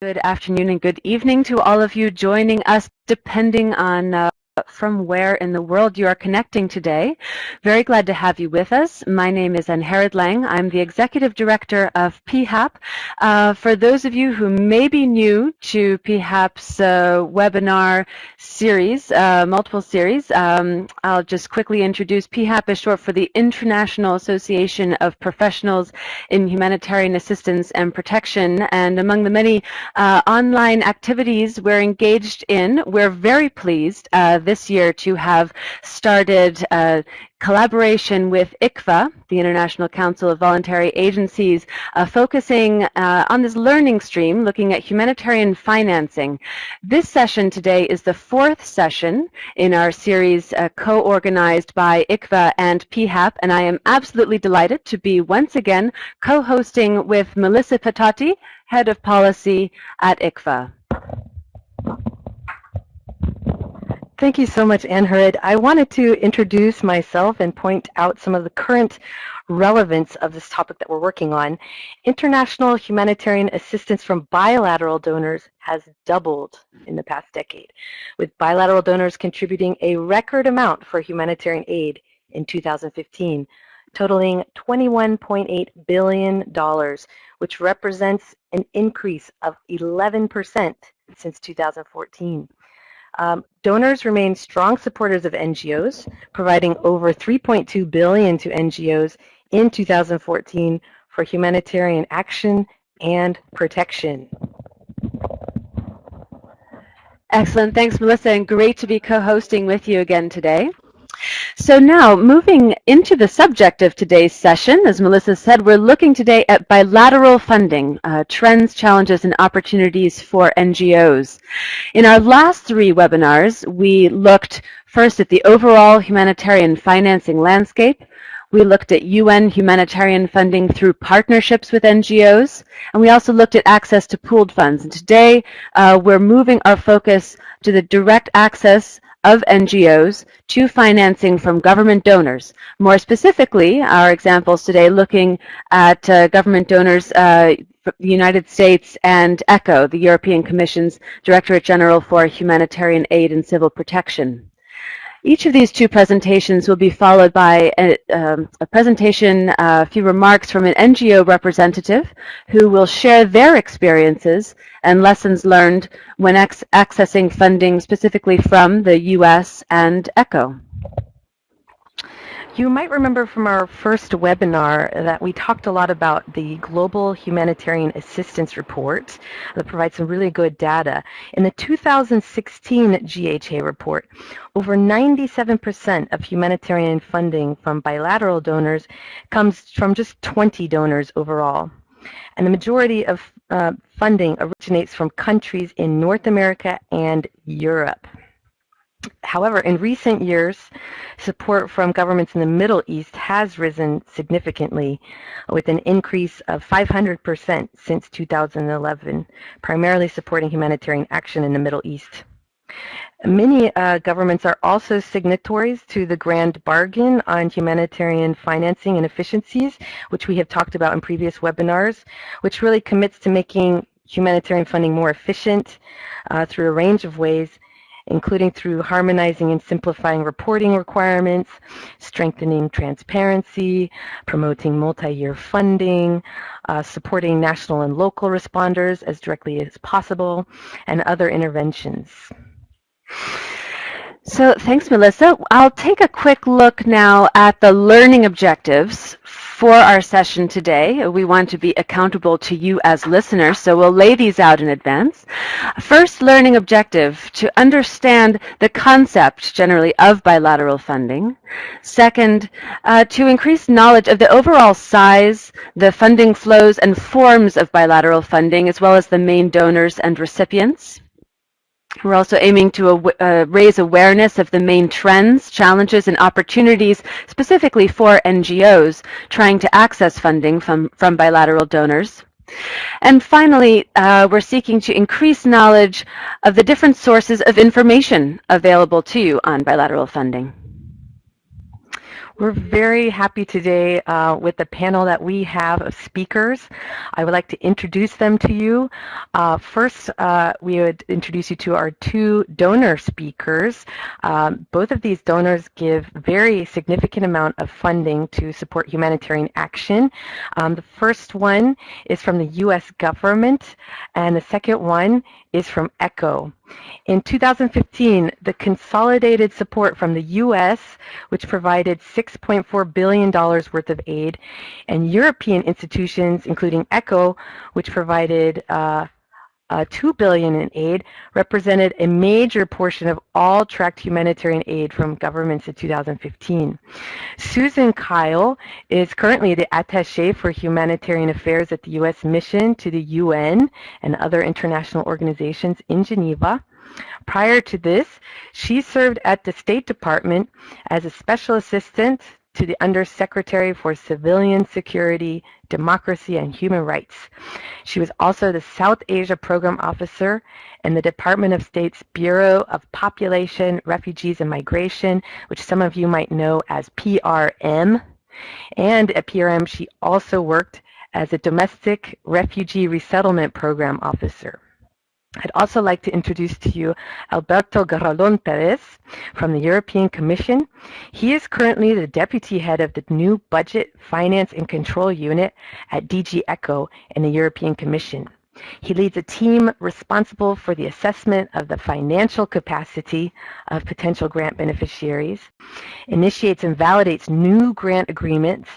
Good afternoon and good evening to all of you joining us, depending on from where in the world you are connecting today. Very glad to have you with us. My name is Anne Lang. I'm the Executive Director of PHAP. For those of you who may be new to PHAP's webinar series, multiple series, I'll just quickly introduce PHAP is short for the International Association of Professionals in Humanitarian Assistance and Protection. And among the many online activities we're engaged in, we're very pleased this year to have started collaboration with ICVA, the International Council of Voluntary Agencies, focusing on this learning stream, looking at humanitarian financing. This session today is the fourth session in our series co-organized by ICVA and PHAP, and I am absolutely delighted to be once again co-hosting with Melissa Patati, Head of Policy at ICVA. Thank you so much, Anne. I wanted to introduce myself and point out some of the current relevance of this topic that we're working on. International humanitarian assistance from bilateral donors has doubled in the past decade, with bilateral donors contributing a record amount for humanitarian aid in 2015, totaling $21.8 billion, which represents an increase of 11% since 2014. Donors remain strong supporters of NGOs, providing over $3.2 billion to NGOs in 2014 for humanitarian action and protection. Excellent. Thanks, Melissa, and great to be co-hosting with you again today. So now, moving into the subject of today's session, as Melissa said, we're looking today at bilateral funding, trends, challenges, and opportunities for NGOs. In our last three webinars, we looked first at the overall humanitarian financing landscape. We looked at UN humanitarian funding through partnerships with NGOs, and we also looked at access to pooled funds. And today, we're moving our focus to the direct access of NGOs to financing from government donors. More specifically, our examples today looking at government donors, the United States and ECHO, the European Commission's Directorate General for Humanitarian Aid and Civil Protection. Each of these two presentations will be followed by a presentation, a few remarks from an NGO representative who will share their experiences and lessons learned when accessing funding specifically from the US and ECHO. You might remember from our first webinar that we talked a lot about the Global Humanitarian Assistance Report that provides some really good data. In the 2016 GHA report, over 97% of humanitarian funding from bilateral donors comes from just 20 donors overall. And the majority of funding originates from countries in North America and Europe. However, in recent years, support from governments in the Middle East has risen significantly, with an increase of 500% since 2011, primarily supporting humanitarian action in the Middle East. Many governments are also signatories to the Grand Bargain on Humanitarian Financing and Efficiencies, which we have talked about in previous webinars, which really commits to making humanitarian funding more efficient through a range of ways, including through harmonizing and simplifying reporting requirements, strengthening transparency, promoting multi-year funding, supporting national and local responders as directly as possible, and other interventions. So thanks, Melissa. I'll take a quick look now at the learning objectives for our session today. We want to be accountable to you as listeners, so we'll lay these out in advance. First learning objective, to understand the concept generally of bilateral funding. Second, to increase knowledge of the overall size, the funding flows and forms of bilateral funding, as well as the main donors and recipients. We're also aiming to raise awareness of the main trends, challenges, and opportunities specifically for NGOs trying to access funding from bilateral donors. And finally, we're seeking to increase knowledge of the different sources of information available to you on bilateral funding. We're very happy today with the panel that we have of speakers. I would like to introduce them to you. First, we would introduce you to our two donor speakers. Both of these donors give very significant amount of funding to support humanitarian action. The first one is from the U.S. government, and the second one is from ECHO. In 2015, the consolidated support from the U.S., which provided $6.4 billion worth of aid, and European institutions, including ECHO, which provided $2 billion in aid, represented a major portion of all tracked humanitarian aid from governments in 2015. Susan Kyle is currently the attaché for humanitarian affairs at the U.S. mission to the UN and other international organizations in Geneva. Prior to this, she served at the State Department as a special assistant to the Undersecretary for Civilian Security, Democracy, and Human Rights. She was also the South Asia Program Officer in the Department of State's Bureau of Population, Refugees, and Migration, which some of you might know as PRM. And at PRM, she also worked as a Domestic Refugee Resettlement Program Officer. I'd also like to introduce to you Alberto Garralón Pérez from the European Commission. He is currently the deputy head of the new Budget, Finance, and Control Unit at DG ECHO in the European Commission. He leads a team responsible for the assessment of the financial capacity of potential grant beneficiaries, initiates and validates new grant agreements,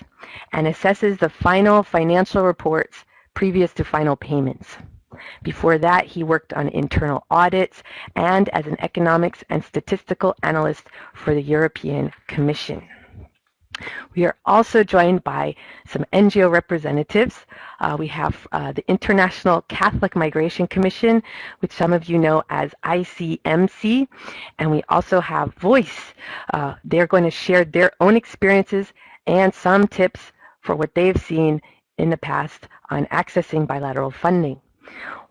and assesses the final financial reports previous to final payments. Before that, he worked on internal audits and as an economics and statistical analyst for the European Commission. We are also joined by some NGO representatives. We have the International Catholic Migration Commission, which some of you know as ICMC, and we also have Voice. They're going to share their own experiences and some tips for what they've seen in the past on accessing bilateral funding.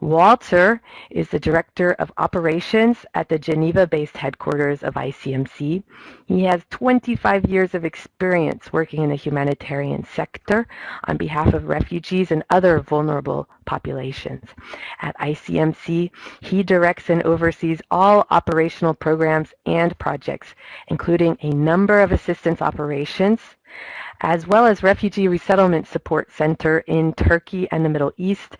Walter is the Director of Operations at the Geneva-based headquarters of ICMC. He has 25 years of experience working in the humanitarian sector on behalf of refugees and other vulnerable populations. At ICMC, he directs and oversees all operational programs and projects, including a number of assistance operations, as well as Refugee Resettlement Support Center in Turkey and the Middle East,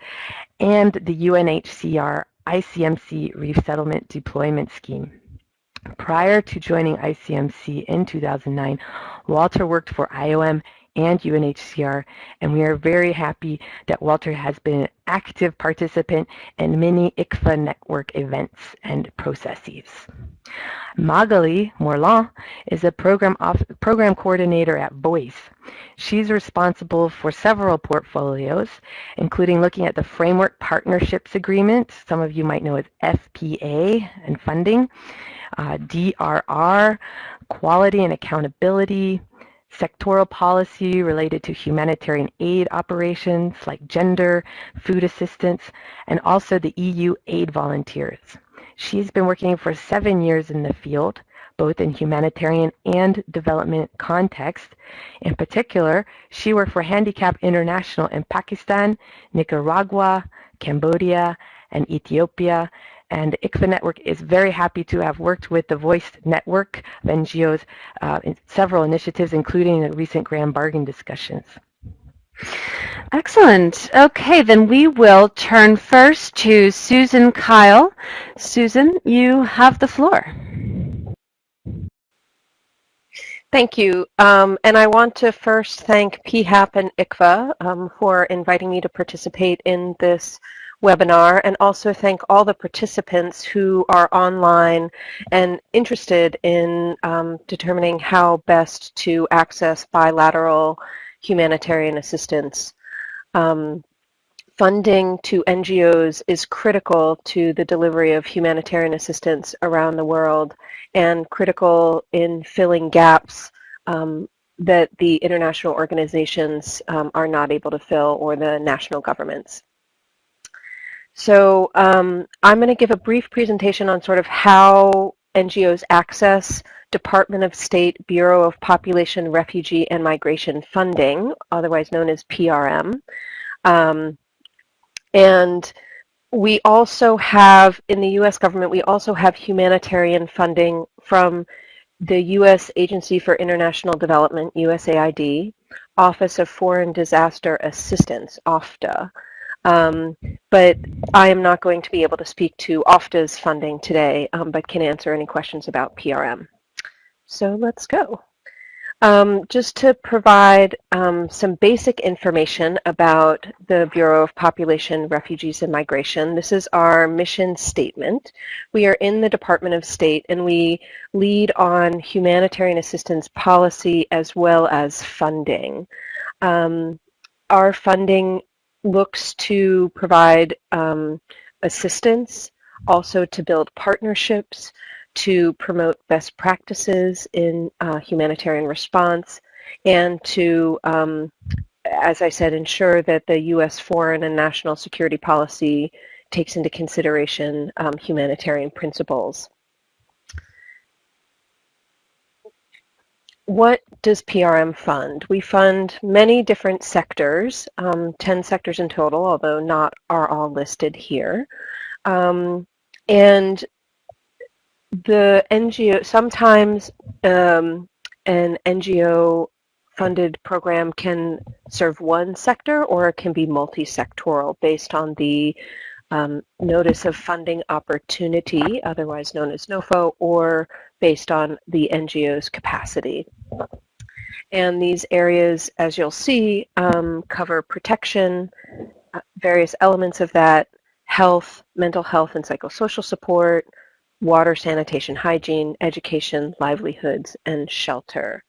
and the UNHCR ICMC Resettlement Deployment Scheme. Prior to joining ICMC in 2009, Walter worked for IOM and UNHCR, and we are very happy that Walter has been an active participant in many ICVA network events and processes. Magali Morlan is a program coordinator at Voice. She's responsible for several portfolios, including looking at the Framework Partnerships Agreement, some of you might know as FPA, and funding, DRR, quality and accountability, sectoral policy related to humanitarian aid operations like gender, food assistance, and also the EU aid volunteers. She's been working for 7 years in the field, both in humanitarian and development context. In particular, she worked for Handicap International in Pakistan, Nicaragua, Cambodia, and Ethiopia. And the ICVA network is very happy to have worked with the Voice network of NGOs in several initiatives, including the recent grand bargain discussions. Excellent. Okay, then we will turn first to Susan Kyle. Susan, you have the floor. Thank you. And I want to first thank PHAP and ICVA for inviting me to participate in this webinar, and also thank all the participants who are online and interested in determining how best to access bilateral humanitarian assistance. Funding to NGOs is critical to the delivery of humanitarian assistance around the world, and critical in filling gaps that the international organizations are not able to fill, or the national governments. So I'm going to give a brief presentation on sort of how NGOs access Department of State Bureau of Population, Refugee, and Migration funding, otherwise known as PRM. And we also have, in the U.S. government, we also have humanitarian funding from the U.S. Agency for International Development, USAID, Office of Foreign Disaster Assistance, OFDA. But I am not going to be able to speak to OFDA's funding today, but can answer any questions about PRM. So let's go. Just to provide some basic information about the Bureau of Population, Refugees, and Migration. This is our mission statement. We are in the Department of State, and we lead on humanitarian assistance policy as well as funding. Our funding looks to provide assistance, also to build partnerships, to promote best practices in humanitarian response, and to, as I said, ensure that the U.S. foreign and national security policy takes into consideration humanitarian principles. What does PRM fund? We fund many different sectors, 10 sectors in total, although not are all listed here. And the NGO, sometimes an NGO funded program can serve one sector, or it can be multi-sectoral based on the Notice of Funding Opportunity, otherwise known as NOFO, or based on the NGO's capacity. And these areas, as you'll see, cover protection, various elements of that, health, mental health and psychosocial support, water, sanitation, hygiene, education, livelihoods, and shelter.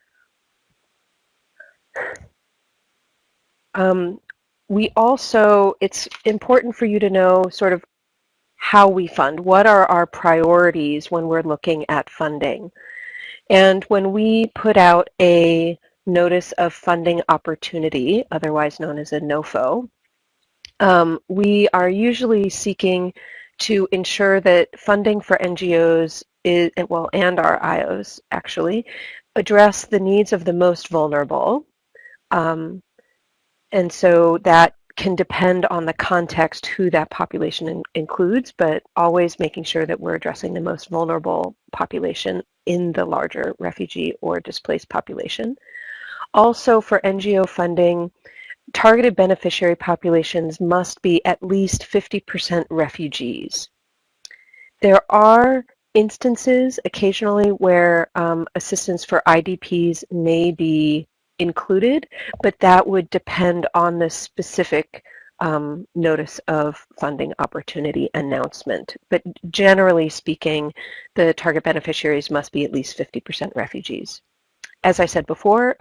We also, it's important for you to know sort of how we fund. What are our priorities when we're looking at funding? And when we put out a Notice of Funding Opportunity, otherwise known as a NOFO, we are usually seeking to ensure that funding for NGOs is, well, and our IOs actually, address the needs of the most vulnerable. And so that can depend on the context who that population includes, but always making sure that we're addressing the most vulnerable population in the larger refugee or displaced population. Also, for NGO funding, targeted beneficiary populations must be at least 50% refugees. There are instances occasionally where assistance for IDPs may be included, but that would depend on the specific Notice of Funding Opportunity announcement. But generally speaking, the target beneficiaries must be at least 50% refugees. As I said before,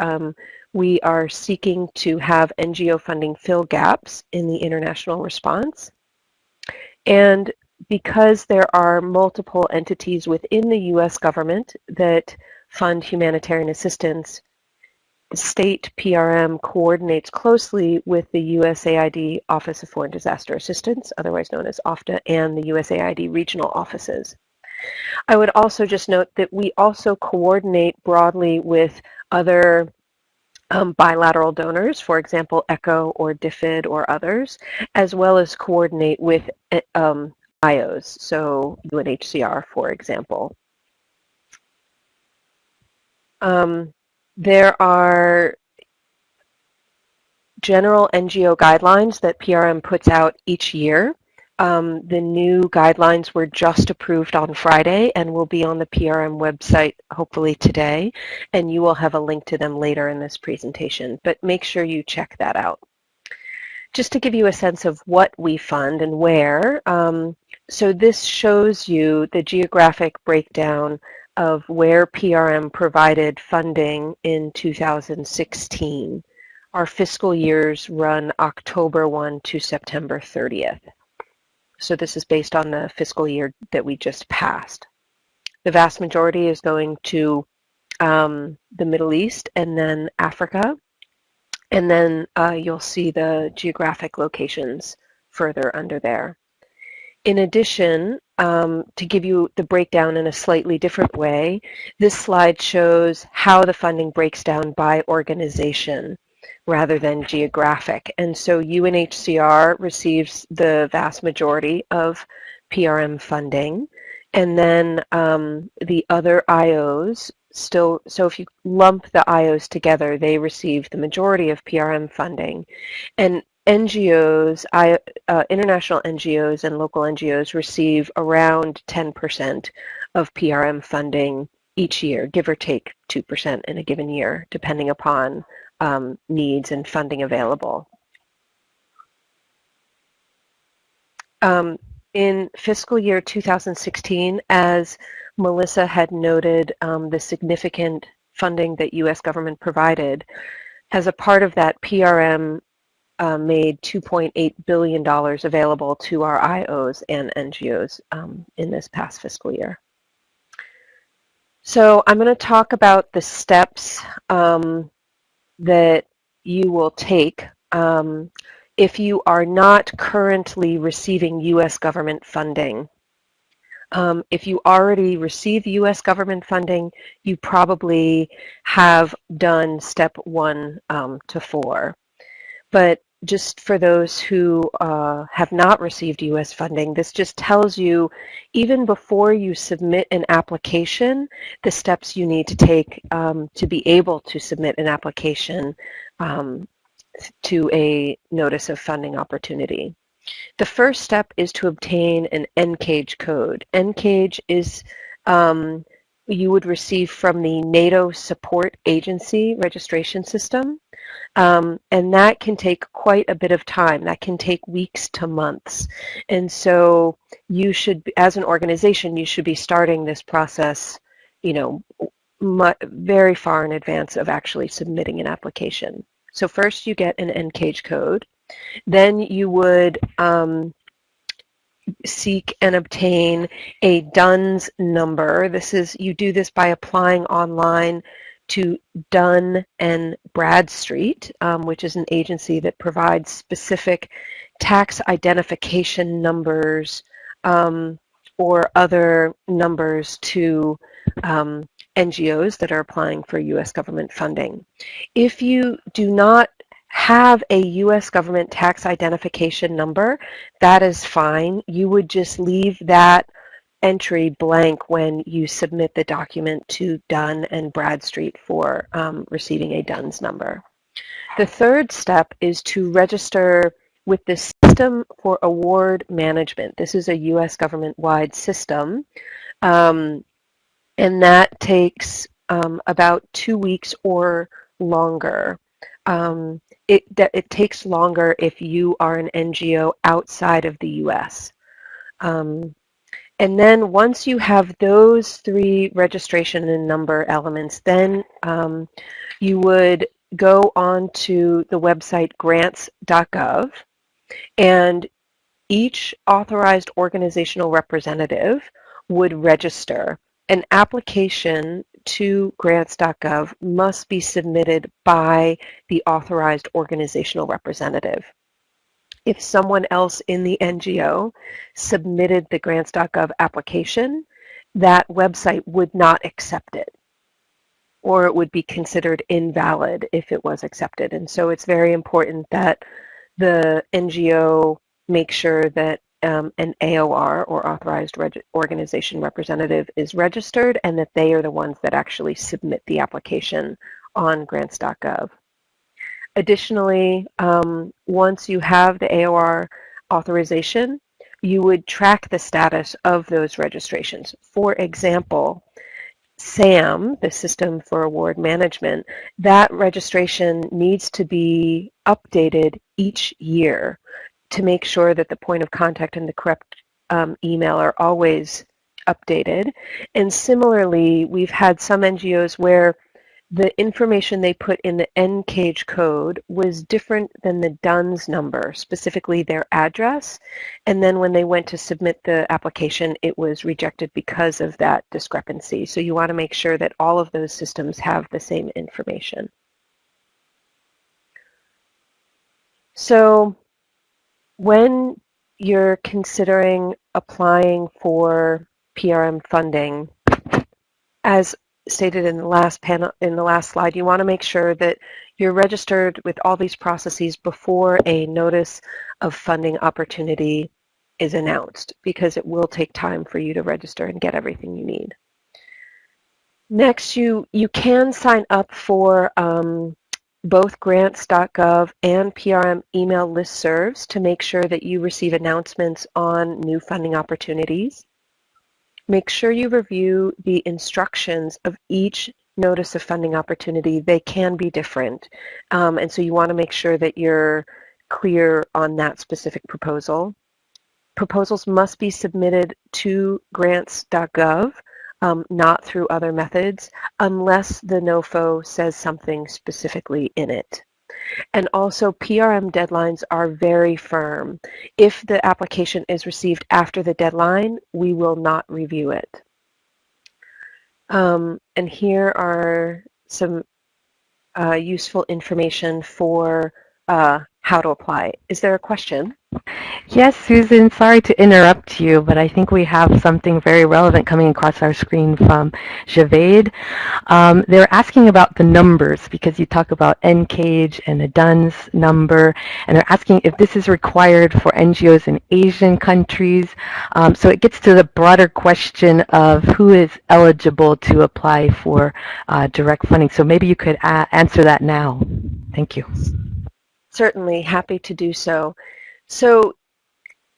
we are seeking to have NGO funding fill gaps in the international response. And because there are multiple entities within the U.S. government that fund humanitarian assistance, state PRM coordinates closely with the USAID Office of Foreign Disaster Assistance, otherwise known as OFDA, and the USAID regional offices. I would also just note that we also coordinate broadly with other bilateral donors, for example, ECHO or DFID or others, as well as coordinate with IOs, so UNHCR, for example. There are general NGO guidelines that PRM puts out each year. The new guidelines were just approved on Friday and will be on the PRM website hopefully today, and you will have a link to them later in this presentation, but make sure you check that out. Just to give you a sense of what we fund and where, so this shows you the geographic breakdown of where PRM provided funding in 2016. Our fiscal years run October 1 to September 30th. So this is based on the fiscal year that we just passed. The vast majority is going to the Middle East and then Africa. And then you'll see the geographic locations further under there. In addition, to give you the breakdown in a slightly different way, this slide shows how the funding breaks down by organization rather than geographic. And so UNHCR receives the vast majority of PRM funding, and then the other IOs still, so if you lump the IOs together, they receive the majority of PRM funding. And NGOs, international NGOs and local NGOs receive around 10% of PRM funding each year, give or take 2% in a given year, depending upon needs and funding available. In fiscal year 2016, as Melissa had noted, the significant funding that U.S. government provided, as a part of that, PRM made $2.8 billion available to our IOs and NGOs in this past fiscal year. So I'm going to talk about the steps that you will take if you are not currently receiving U.S. government funding. If you already receive U.S. government funding, you probably have done step 1 to 4. But just for those who have not received U.S. funding, this just tells you, even before you submit an application, the steps you need to take to be able to submit an application to a notice of funding opportunity. The first step is to obtain an NCAGE code. NCAGE is you would receive from the NATO Support Agency registration system. And that can take quite a bit of time. That can take weeks to months. And so you should, as an organization, you should be starting this process, you know, very far in advance of actually submitting an application. So first you get an NCAGE code. Then you would seek and obtain a DUNS number. You do this by applying online to Dun and Bradstreet, which is an agency that provides specific tax identification numbers or other numbers to NGOs that are applying for U.S. government funding. If you do not have a U.S. government tax identification number, that is fine. You would just leave that entry blank when you submit the document to Dun and Bradstreet for receiving a DUNS number. The third step is to register with the System for Award Management. This is a U.S. government-wide system, and that takes about 2 weeks or longer. It takes longer if you are an NGO outside of the U.S. And then once you have those 3 registration and number elements, then you would go on to the website grants.gov, and each authorized organizational representative would register. An application to grants.gov must be submitted by the authorized organizational representative. If someone else in the NGO submitted the grants.gov application, that website would not accept it, or it would be considered invalid if it was accepted. And so it's very important that the NGO make sure that an AOR, or authorized organization representative, is registered, and that they are the ones that actually submit the application on grants.gov. Additionally, once you have the AOR authorization, you would track the status of those registrations. For example, SAM, the System for Award Management, that registration needs to be updated each year to make sure that the point of contact and the correct email are always updated. And similarly, we've had some NGOs where the information they put in the NCAGE code was different than the DUNS number, specifically their address. And then when they went to submit the application, it was rejected because of that discrepancy. So you want to make sure that all of those systems have the same information. So when you're considering applying for PRM funding, as stated in the last panel, in the last slide, you want to make sure that you're registered with all these processes before a notice of funding opportunity is announced, because it will take time for you to register and get everything you need. Next, you can sign up for both grants.gov and PRM email listservs to make sure that you receive announcements on new funding opportunities. Make sure you review the instructions of each notice of funding opportunity. They can be different, and so you want to make sure that you're clear on that specific proposal. Proposals must be submitted to grants.gov, not through other methods, unless the NOFO says something specifically in it. And also, PRM deadlines are very firm. If the application is received after the deadline, we will not review it. And here are some useful information for how to apply. Is there a question? Yes, Susan, sorry to interrupt you, but I think we have something very relevant coming across our screen from Javed. They're asking about the numbers, because you talk about NCAGE and the DUNS number, and they're asking if this is required for NGOs in Asian countries. So it gets to the broader question of who is eligible to apply for direct funding. So maybe you could answer that now. Thank you. Certainly, happy to do so. So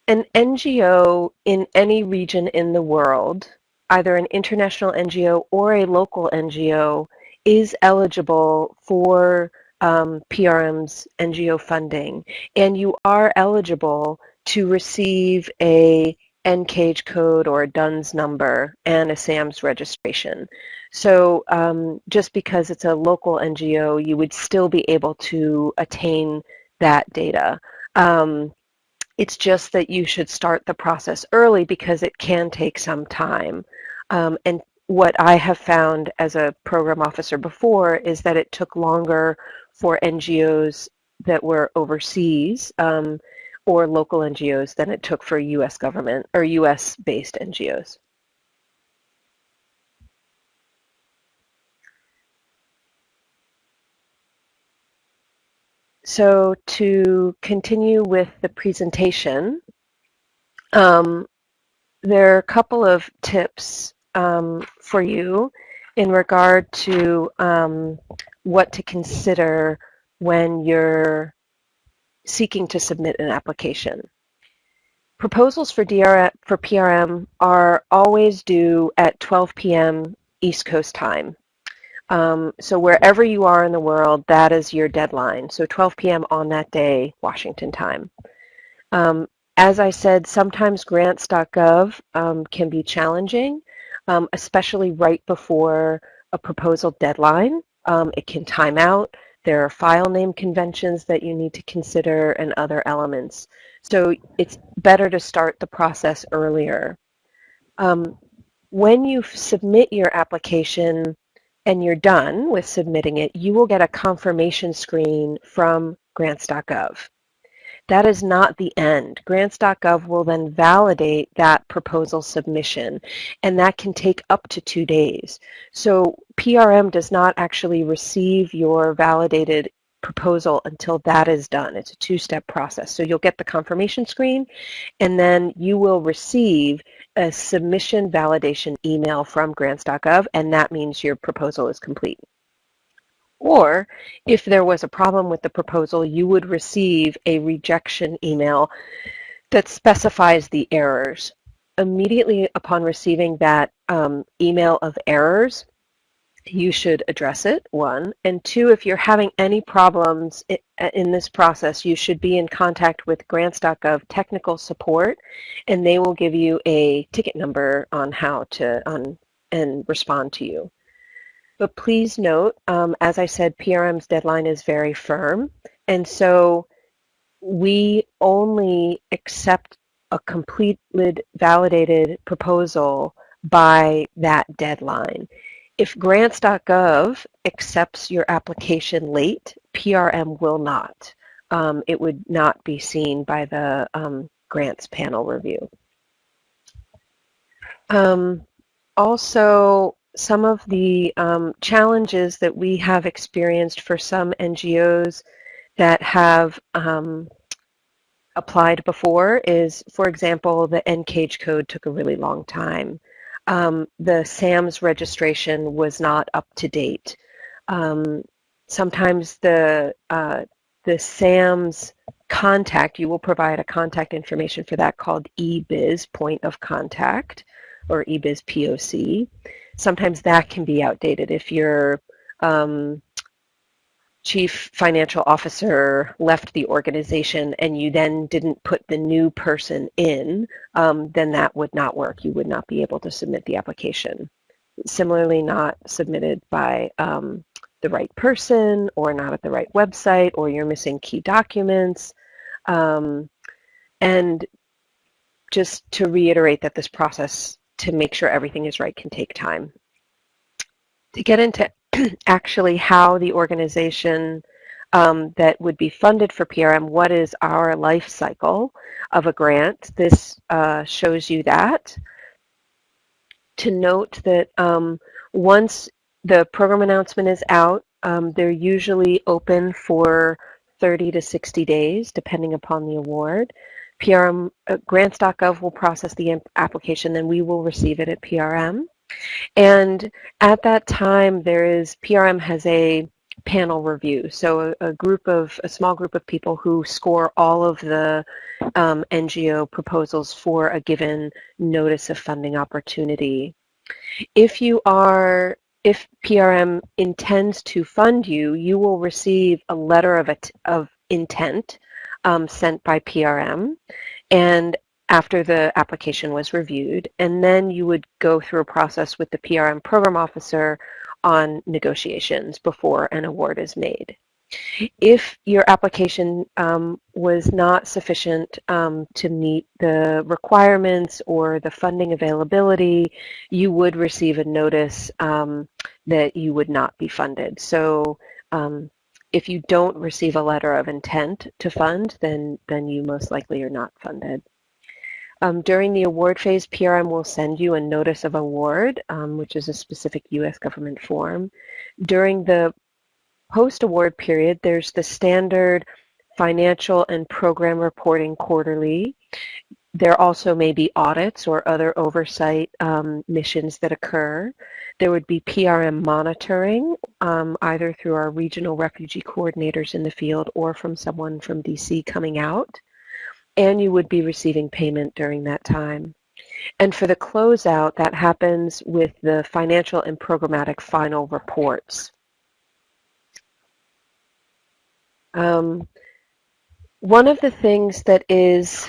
an NGO in any region in the world, either an international NGO or a local NGO, is eligible for PRM's NGO funding, and you are eligible to receive a NCAGE code or a DUNS number and a SAMS registration. So just because it's a local NGO, you would still be able to attain that data. It's just that you should start the process early, because it can take some time. And what I have found as a program officer before is that it took longer for NGOs that were overseas or local NGOs than it took for U.S. government or U.S.-based NGOs. So to continue with the presentation, there are a couple of tips for you in regard to what to consider when you're seeking to submit an application. Proposals for PRM are always due at 12 p.m. East Coast time. So wherever you are in the world, that is your deadline. So 12 p.m. on that day, Washington time. As I said, sometimes grants.gov can be challenging, especially right before a proposal deadline. It can time out. There are file name conventions that you need to consider and other elements. So it's better to start the process earlier. When you submit your application and you're done with submitting it, you will get a confirmation screen from grants.gov. That is not the end. Grants.gov will then validate that proposal submission, and that can take up to 2 days. So PRM does not actually receive your validated proposal until that is done. It's a two-step process. So you'll get the confirmation screen, and then you will receive a submission validation email from grants.gov, and that means your proposal is complete. Or if there was a problem with the proposal, you would receive a rejection email that specifies the errors. Immediately upon receiving that email of errors, you should address it, 1. And 2, if you're having any problems in this process, you should be in contact with grants.gov technical support, and they will give you a ticket number on how to and respond to you. But please note, as I said, PRM's deadline is very firm, and so we only accept a completed, validated proposal by that deadline. If grants.gov accepts your application late, PRM will not. It would not be seen by the grants panel review. Also, some of the challenges that we have experienced for some NGOs that have applied before is, for example, the NCAGE code took a really long time. The SAMS registration was not up to date. Sometimes the SAMS contact, you will provide a contact information for that called eBiz, point of contact, or eBiz POC. Sometimes that can be outdated if your chief financial officer left the organization and you then didn't put the new person in, then that would not work. You would not be able to submit the application. Similarly, not submitted by the right person, or not at the right website, or you're missing key documents. And just to reiterate that this process to make sure everything is right can take time. To get into actually how the organization that would be funded for PRM, what is our life cycle of a grant, this shows you that. To note that once the program announcement is out, they're usually open for 30 to 60 days, depending upon the award. PRM, grants.gov will process the application, then we will receive it at PRM. And at that time, PRM has a panel review. So a small group of people who score all of the NGO proposals for a given notice of funding opportunity. If PRM intends to fund you, you will receive a letter of intent sent by PRM, and after the application was reviewed, and then you would go through a process with the PRM program officer on negotiations before an award is made. If your application was not sufficient to meet the requirements or the funding availability, you would receive a notice that you would not be funded. So if you don't receive a letter of intent to fund, then you most likely are not funded. During the award phase, PRM will send you a notice of award, which is a specific U.S. government form. During the post-award period, there's the standard financial and program reporting quarterly. There also may be audits or other oversight missions that occur. There would be PRM monitoring, either through our regional refugee coordinators in the field or from someone from DC coming out. And you would be receiving payment during that time. And for the closeout, that happens with the financial and programmatic final reports. One of the things that is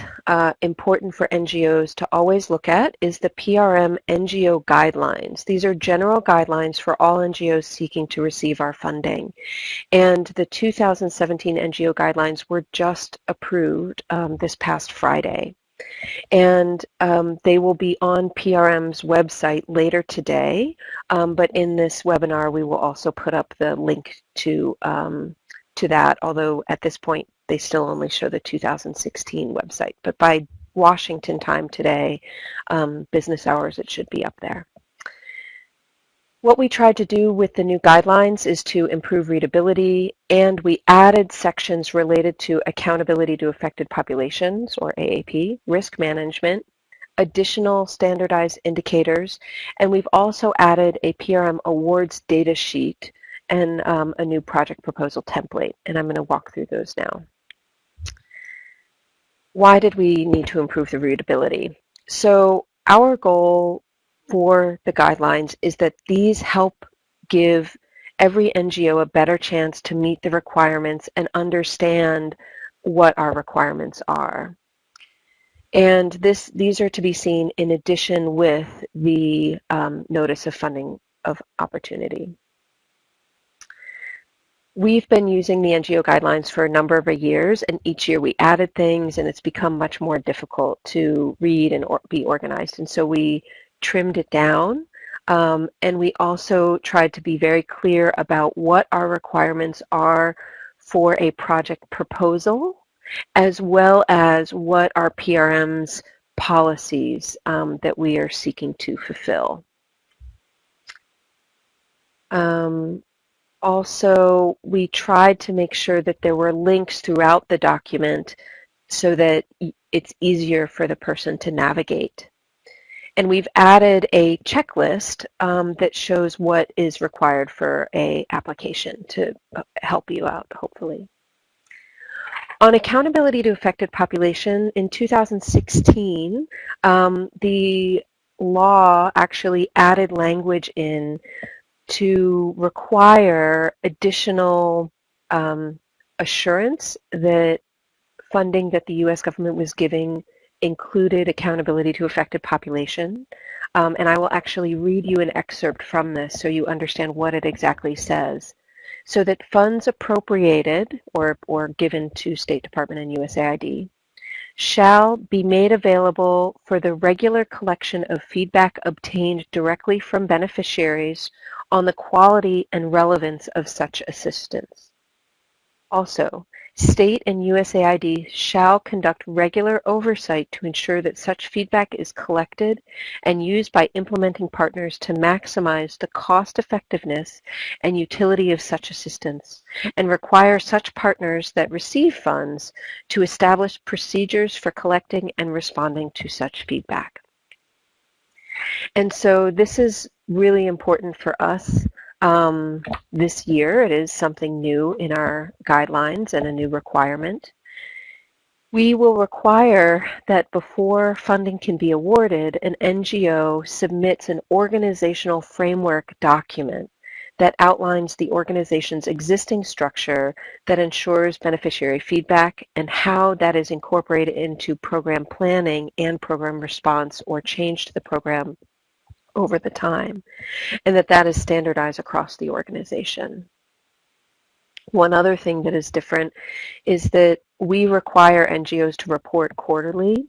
important for NGOs to always look at is the PRM NGO guidelines. These are general guidelines for all NGOs seeking to receive our funding. And the 2017 NGO guidelines were just approved this past Friday. And they will be on PRM's website later today, but in this webinar we will also put up the link to that, although at this point they still only show the 2016 website. But by Washington time today, business hours, it should be up there. What we tried to do with the new guidelines is to improve readability, and we added sections related to accountability to affected populations, or AAP, risk management, additional standardized indicators, and we've also added a PRM awards data sheet and a new project proposal template, and I'm going to walk through those now. Why did we need to improve the readability? So our goal for the guidelines is that these help give every NGO a better chance to meet the requirements and understand what our requirements are. And these are to be seen in addition with the notice of funding of opportunity. We've been using the NGO guidelines for a number of years, and each year we added things, and it's become much more difficult to read and be organized. And so we trimmed it down, and we also tried to be very clear about what our requirements are for a project proposal as well as what are PRM's policies that we are seeking to fulfill. Also, we tried to make sure that there were links throughout the document so that it's easier for the person to navigate. And we've added a checklist that shows what is required for an application to help you out, hopefully. On accountability to affected population, in 2016, the law actually added language in to require additional assurance that funding that the U.S. government was giving included accountability to affected population. And I will actually read you an excerpt from this so you understand what it exactly says. So that funds appropriated or given to State Department and USAID shall be made available for the regular collection of feedback obtained directly from beneficiaries on the quality and relevance of such assistance. Also, State and USAID shall conduct regular oversight to ensure that such feedback is collected and used by implementing partners to maximize the cost effectiveness and utility of such assistance, and require such partners that receive funds to establish procedures for collecting and responding to such feedback. And so this is really important for us. This year, it is something new in our guidelines and a new requirement. We will require that before funding can be awarded, an NGO submits an organizational framework document that outlines the organization's existing structure that ensures beneficiary feedback and how that is incorporated into program planning and program response or change to the program over the time, and that is standardized across the organization. One other thing that is different is that we require NGOs to report quarterly.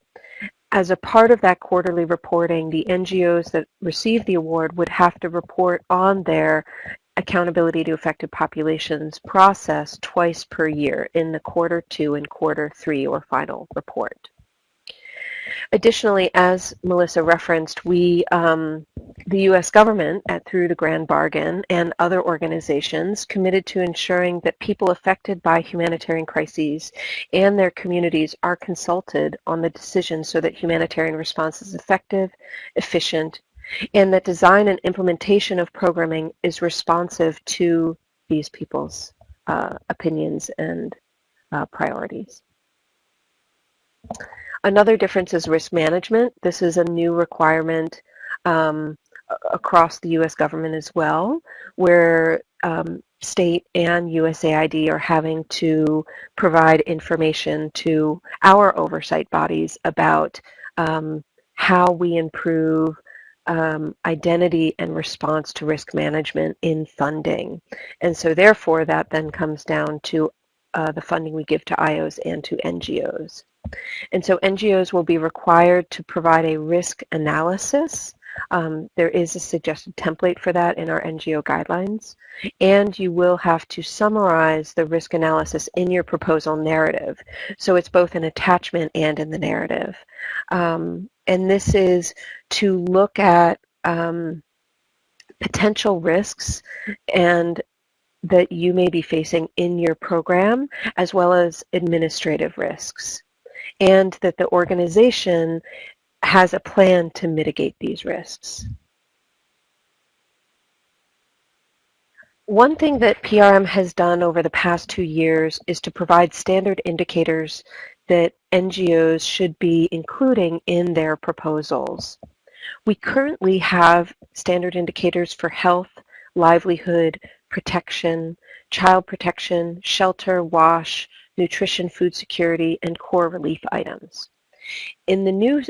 As a part of that quarterly reporting, the NGOs that receive the award would have to report on their accountability to affected populations process twice per year in the quarter 2 and quarter 3 or final report. Additionally, as Melissa referenced, we, the U.S. government, through the Grand Bargain and other organizations, committed to ensuring that people affected by humanitarian crises and their communities are consulted on the decision so that humanitarian response is effective, efficient, and that design and implementation of programming is responsive to these people's opinions and priorities. Another difference is risk management. This is a new requirement across the U.S. government as well, where state and USAID are having to provide information to our oversight bodies about how we improve identity and response to risk management in funding. And so therefore that then comes down to the funding we give to IOs and to NGOs. And so NGOs will be required to provide a risk analysis. There is a suggested template for that in our NGO guidelines. And you will have to summarize the risk analysis in your proposal narrative. So it's both an attachment and in the narrative. And this is to look at potential risks and that you may be facing in your program, as well as administrative risks, and that the organization has a plan to mitigate these risks. One thing that PRM has done over the past 2 years is to provide standard indicators that NGOs should be including in their proposals. We currently have standard indicators for health, livelihood, protection, child protection, shelter, wash, nutrition, food security, and core relief items. In the new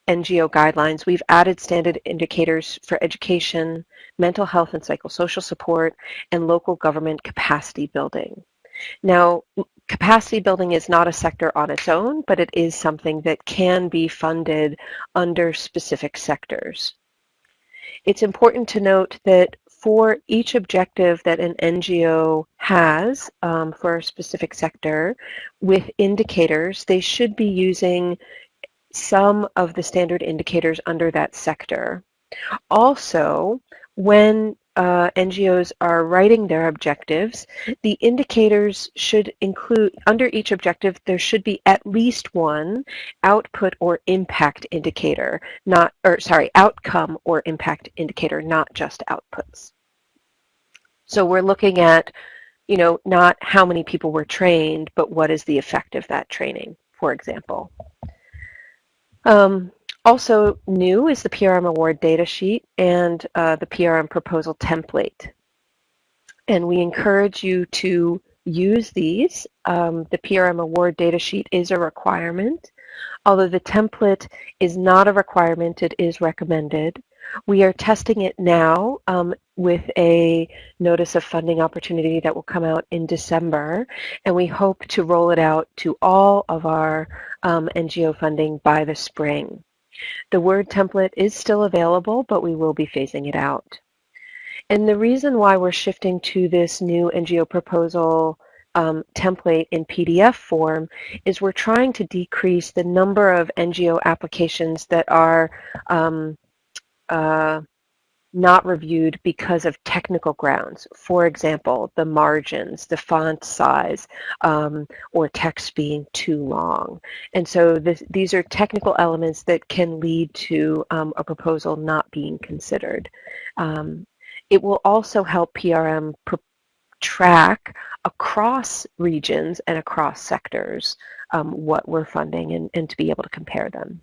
NGO guidelines, we've added standard indicators for education, mental health and psychosocial support, and local government capacity building. Now, capacity building is not a sector on its own, but it is something that can be funded under specific sectors. It's important to note that for each objective that an NGO has for a specific sector with indicators, they should be using some of the standard indicators under that sector. Also, when NGOs are writing their objectives, the indicators should include, under each objective, there should be at least one output or impact indicator, outcome or impact indicator, not just outputs. So we're looking at, not how many people were trained, but what is the effect of that training, for example. Also new is the PRM award data sheet and the PRM proposal template. And we encourage you to use these. The PRM award data sheet is a requirement. Although the template is not a requirement, it is recommended. We are testing it now with a notice of funding opportunity that will come out in December, and we hope to roll it out to all of our NGO funding by the spring. The Word template is still available, but we will be phasing it out. And the reason why we're shifting to this new NGO proposal template in PDF form is we're trying to decrease the number of NGO applications that are not reviewed because of technical grounds. For example, the margins, the font size, or text being too long. And so these are technical elements that can lead to a proposal not being considered. It will also help PRM track across regions and across sectors what we're funding and to be able to compare them.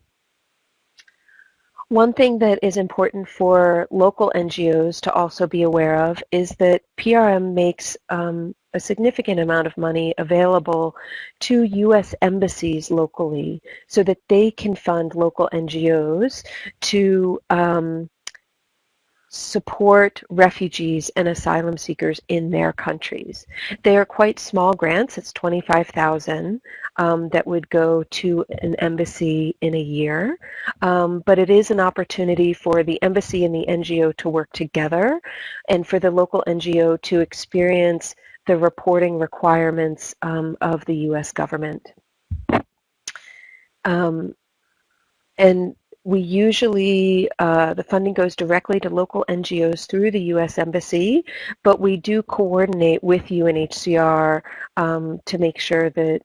One thing that is important for local NGOs to also be aware of is that PRM makes a significant amount of money available to U.S. embassies locally so that they can fund local NGOs to support refugees and asylum seekers in their countries. They are quite small grants. It's $25,000 that would go to an embassy in a year. But it is an opportunity for the embassy and the NGO to work together and for the local NGO to experience the reporting requirements of the U.S. government. And we usually, the funding goes directly to local NGOs through the U.S. Embassy, but we do coordinate with UNHCR to make sure that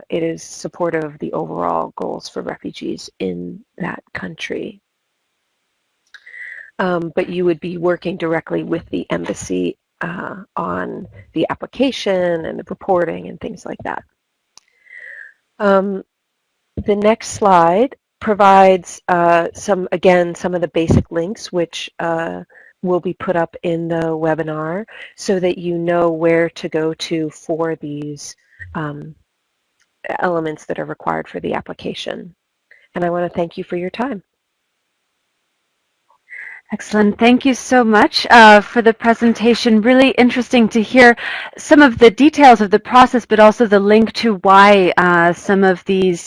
it is supportive of the overall goals for refugees in that country. But you would be working directly with the embassy on the application and the reporting and things like that. The next slide provides some of the basic links which will be put up in the webinar so that you know where to go to for these elements that are required for the application. And I want to thank you for your time. Excellent. Thank you so much for the presentation. Really interesting to hear some of the details of the process, but also the link to why some of these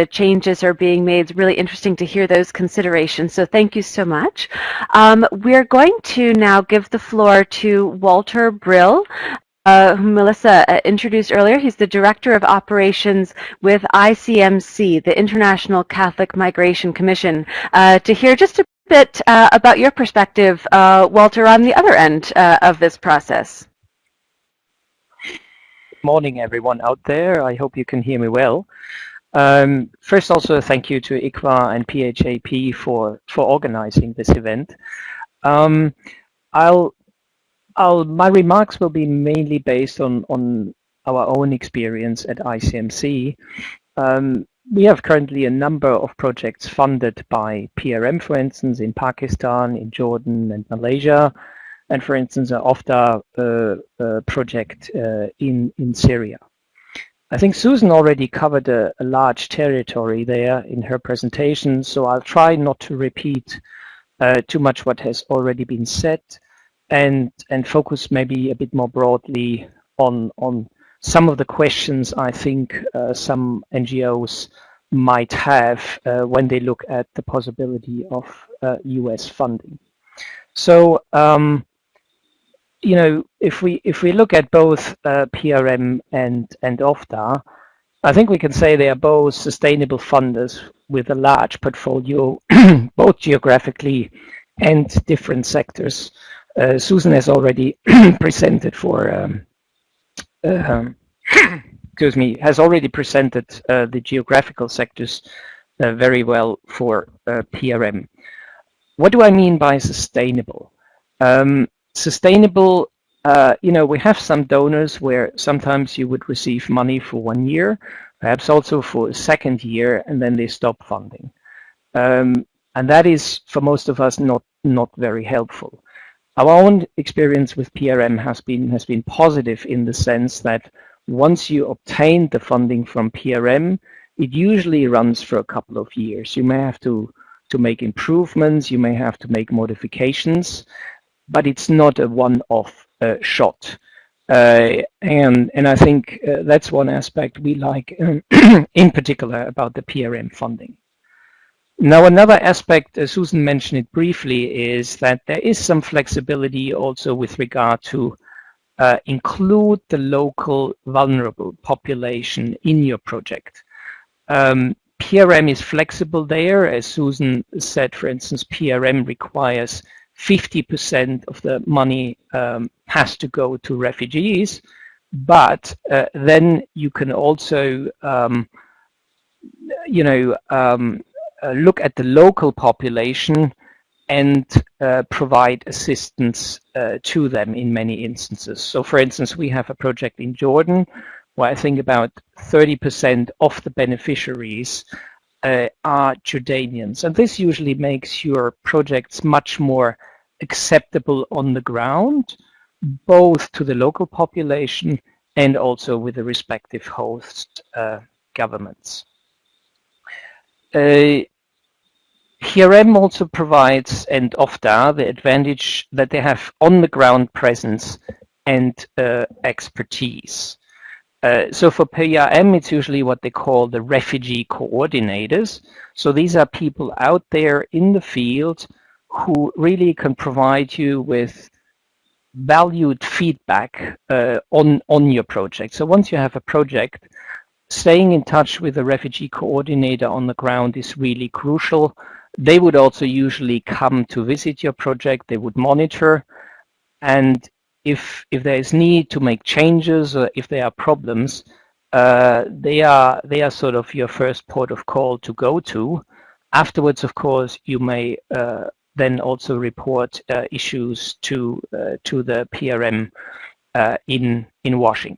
changes are being made. It's really interesting to hear those considerations. So thank you so much. We're going to now give the floor to Walter Brill, whom Melissa introduced earlier. He's the Director of Operations with ICMC, the International Catholic Migration Commission, to hear just a bit about your perspective, Walter, on the other end of this process. Good morning, everyone out there. I hope you can hear me well. First, also thank you to ICVA and PHAP for organizing this event. My remarks will be mainly based on our own experience at ICMC. We have currently a number of projects funded by PRM, for instance, in Pakistan, in Jordan, and Malaysia, and for instance, an OFDA project in Syria. I think Susan already covered a large territory there in her presentation, so I'll try not to repeat too much what has already been said, and focus maybe a bit more broadly on some of the questions I think some NGOs might have when they look at the possibility of US funding. So you know, if we look at both PRM and OFDA, I think we can say they are both sustainable funders with a large portfolio, both geographically and different sectors. Susan has already presented for, excuse me, has already presented the geographical sectors very well for PRM. What do I mean by sustainable? Sustainable, you know, we have some donors where sometimes you would receive money for 1 year, perhaps also for a second year, and then they stop funding. And that is, for most of us, not very helpful. Our own experience with PRM has been positive in the sense that once you obtain the funding from PRM, it usually runs for a couple of years. You may have to make improvements, you may have to make modifications, but it's not a one-off shot. And I think that's one aspect we like in particular about the PRM funding. Now, another aspect, Susan mentioned it briefly, is that there is some flexibility also with regard to include the local vulnerable population in your project. PRM is flexible there. As Susan said, for instance, PRM requires 50% of the money has to go to refugees, but then you can also, you know, look at the local population and provide assistance to them in many instances. So, for instance, we have a project in Jordan where I think about 30% of the beneficiaries are Jordanians. And this usually makes your projects much more acceptable on the ground, both to the local population and also with the respective host governments. PRM also provides, and OFDA, the advantage that they have on-the-ground presence and expertise. So for PRM, it's usually what they call the refugee coordinators. So these are people out there in the field who really can provide you with valued feedback on your project. So once you have a project, staying in touch with a refugee coordinator on the ground is really crucial. They would also usually come to visit your project. They would monitor, and if there is need to make changes or if there are problems, they are sort of your first port of call to go to. Afterwards, of course, you may then also report issues to the PRM in Washington.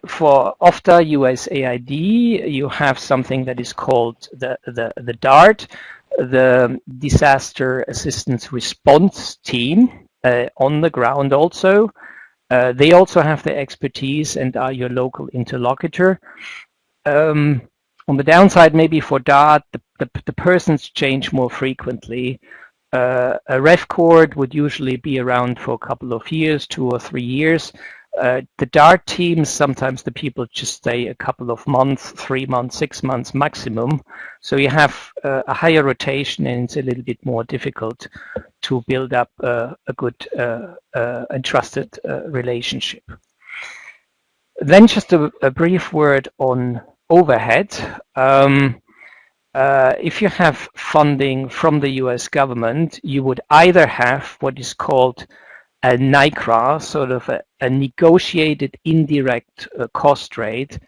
For OFDA USAID, you have something that is called the DART, the Disaster Assistance Response Team, on the ground also. They also have the expertise and are your local interlocutor. On the downside, maybe for DART, the persons change more frequently. A ref court would usually be around for a couple of years, 2 or 3 years. The DART teams, sometimes the people just stay a couple of months, 3 months, 6 months maximum. So you have a higher rotation, and it's a little bit more difficult to build up a good and trusted relationship. Then just a brief word on overhead. If you have funding from the US government, you would either have what is called a NICRA, sort of a negotiated indirect cost rate.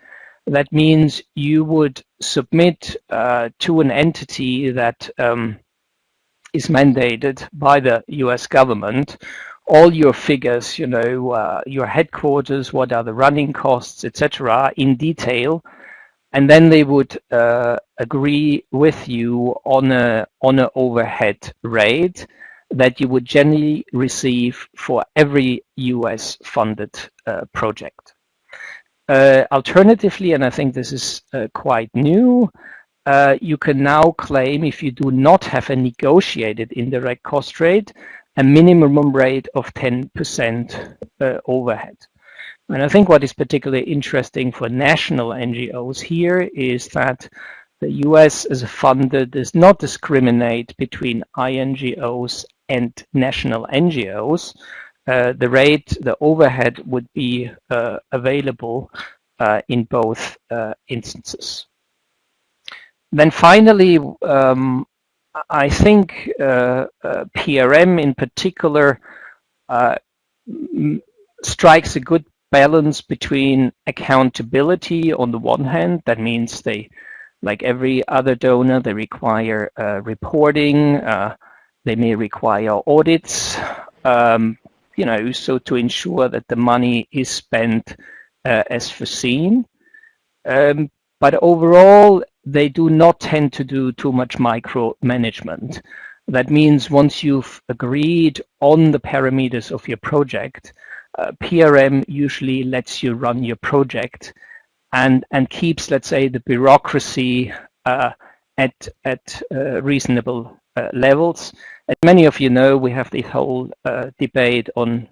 That means you would submit to an entity that is mandated by the US government all your figures, you know, your headquarters, what are the running costs, etc., in detail, and then they would agree with you on an overhead rate that you would generally receive for every US funded project. Alternatively, and I think this is quite new, you can now claim, if you do not have a negotiated indirect cost rate, a minimum rate of 10% overhead. And I think what is particularly interesting for national NGOs here is that the US as a funder does not discriminate between INGOs and national NGOs. the rate, the overhead would be available in both instances. Then finally, I think PRM in particular strikes a good balance between accountability on the one hand. That means they, like every other donor, they require reporting, they may require audits, you know, so to ensure that the money is spent as foreseen. But overall, they do not tend to do too much micromanagement. That means once you've agreed on the parameters of your project, PRM usually lets you run your project and keeps, let's say, the bureaucracy at reasonable levels. As many of you know, we have the whole debate on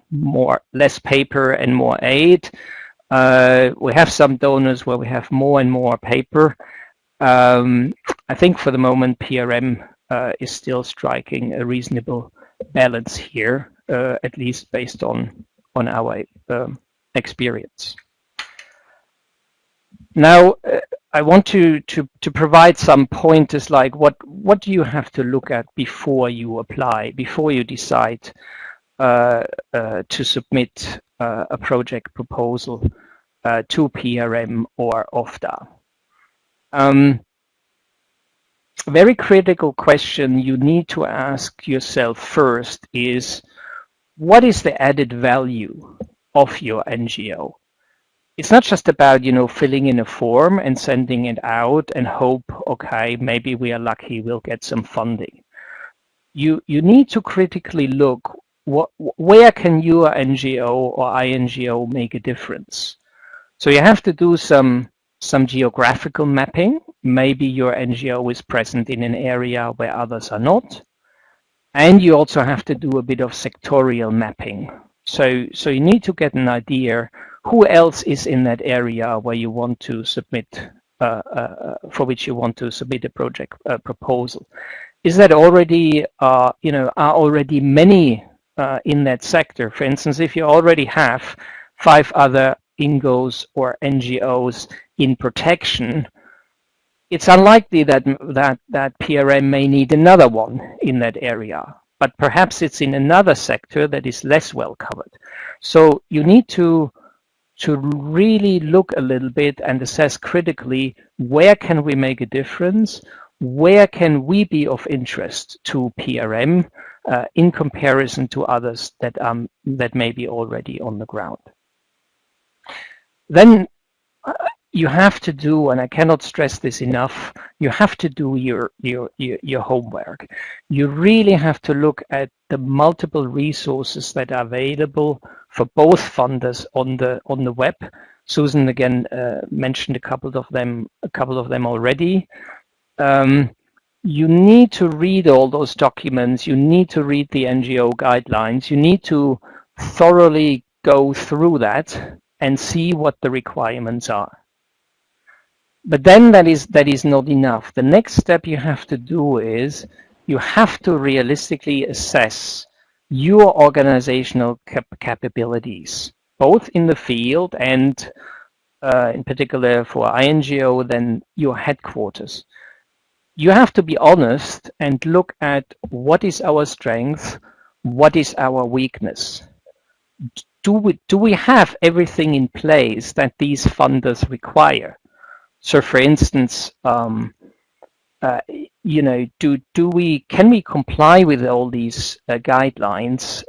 less paper and more aid. We have some donors where we have more and more paper. I think for the moment PRM is still striking a reasonable balance here, at least based on our experience. Now, I want to provide some pointers, like what do you have to look at before you apply, before you decide to submit a project proposal to PRM or OFDA. A very critical question you need to ask yourself first is, what is the added value of your NGO? It's not just about, you know, filling in a form and sending it out and hope, okay, maybe we are lucky, we'll get some funding. You need to critically look, where can your NGO or INGO make a difference? So you have to do some geographical mapping. Maybe your NGO is present in an area where others are not. And you also have to do a bit of sectorial mapping. So you need to get an idea who else is in that area where you want to submit, for which you want to submit a project proposal. Is that already, you know, are already many in that sector? For instance, if you already have 5 other NGOs or NGOs in protection, it's unlikely that PRM may need another one in that area, but perhaps it's in another sector that is less well covered. So you need to really look a little bit and assess critically, where can we make a difference? Where can we be of interest to PRM in comparison to others that may be already on the ground? Then you have to do, and I cannot stress this enough, you have to do your homework. You really have to look at the multiple resources that are available for both funders on the web. Susan again mentioned a couple of them already. You need to read all those documents. You need to read the NGO guidelines. You need to thoroughly go through that and see what the requirements are. But then that is not enough. The next step you have to do is you have to realistically assess your organizational capabilities, both in the field and in particular for INGO, then your headquarters. You have to be honest and look at what is our strength, what is our weakness. Do we have everything in place that these funders require? So, for instance, you know, can we comply with all these guidelines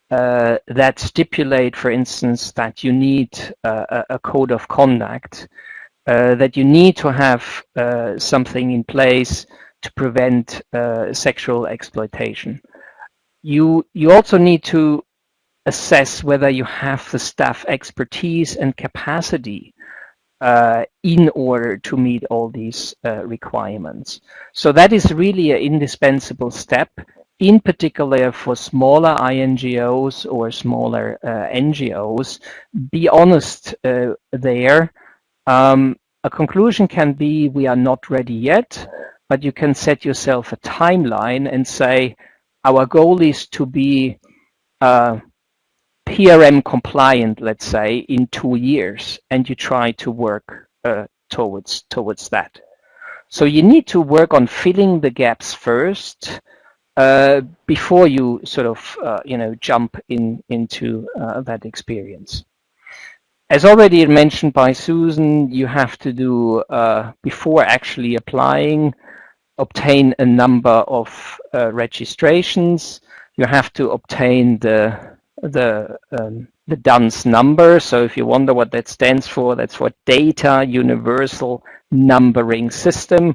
that stipulate, for instance, that you need a code of conduct, that you need to have something in place to prevent sexual exploitation. You also need to assess whether you have the staff expertise and capacity in order to meet all these requirements. So that is really an indispensable step, in particular for smaller INGOs or smaller NGOs. Be honest there. A conclusion can be, we are not ready yet, but you can set yourself a timeline and say, our goal is to be PRM compliant, let's say, in 2 years, and you try to work towards that. So you need to work on filling the gaps first before you sort of jump into that experience. As already mentioned by Susan, you have to do before actually applying, obtain a number of registrations. You have to obtain the DUNS number. So if you wonder what that stands for, that's for Data Universal Numbering System.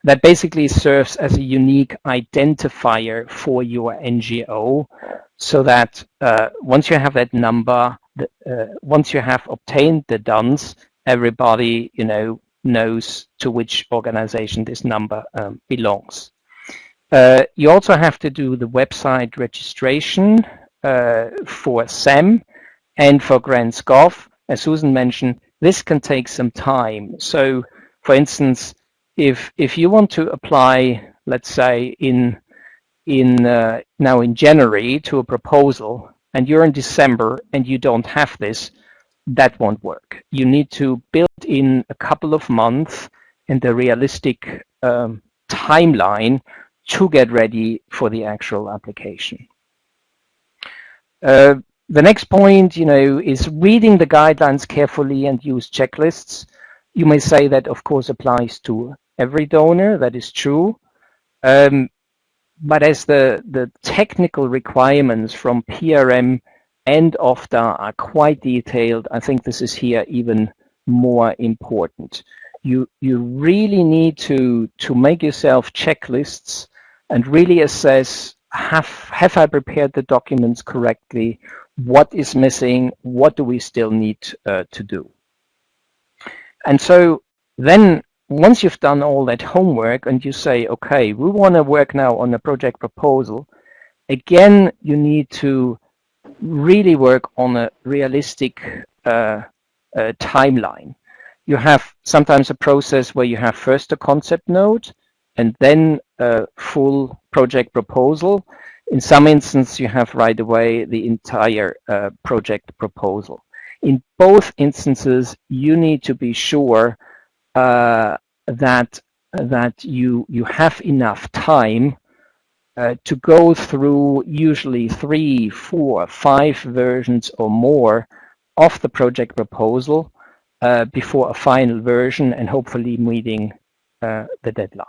That basically serves as a unique identifier for your NGO, so that once you have that number, once you have obtained the DUNS, everybody knows to which organization this number belongs. You also have to do the website registration for SAM and for Grants.gov. As Susan mentioned, this can take some time. So, for instance, if you want to apply, let's say now in January to a proposal, and you're in December and you don't have this, that won't work. You need to build in a couple of months and a realistic timeline to get ready for the actual application. The next point, is reading the guidelines carefully and use checklists. You may say that, of course, applies to every donor. That is true. But as the technical requirements from PRM and OFDA are quite detailed, I think this is here even more important. You really need to make yourself checklists and really assess, have I prepared the documents correctly? What is missing? What do we still need to do? And so then once you've done all that homework and you say, okay, we want to work now on a project proposal, again, you need to really work on a realistic timeline. You have sometimes a process where you have first a concept note and then a full project proposal. In some instances, you have right away the entire project proposal. In both instances, you need to be sure that you have enough time to go through usually 3, 4, 5 versions or more of the project proposal before a final version and hopefully meeting the deadline.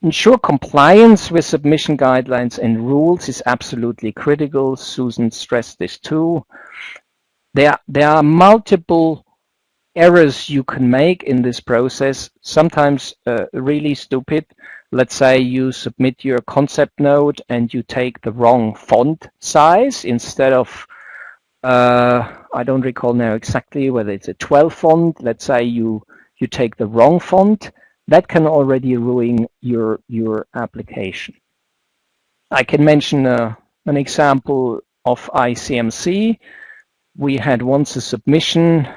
Ensure compliance with submission guidelines and rules is absolutely critical. Susan stressed this too. There are multiple errors you can make in this process, sometimes really stupid. Let's say you submit your concept note and you take the wrong font size instead of, I don't recall now exactly whether it's a 12 font. Let's say you take the wrong font. That can already ruin your application. I can mention an example of ICMC. We had once a submission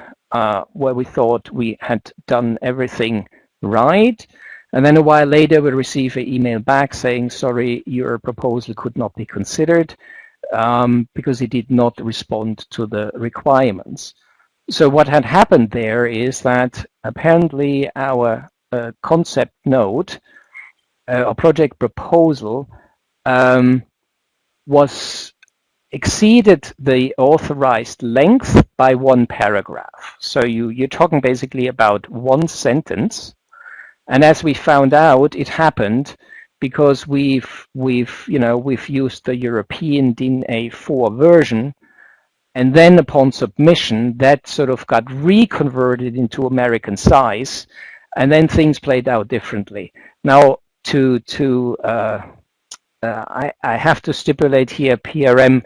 where we thought we had done everything right. And then a while later, we received an email back saying, sorry, your proposal could not be considered because it did not respond to the requirements. So what had happened there is that apparently our concept note or project proposal was exceeded the authorized length by 1 paragraph. So you're talking basically about 1 sentence. And as we found out, it happened because we've used the European DIN A4 version, and then upon submission, that sort of got reconverted into American size, and then things played out differently. Now, I have to stipulate here, PRM,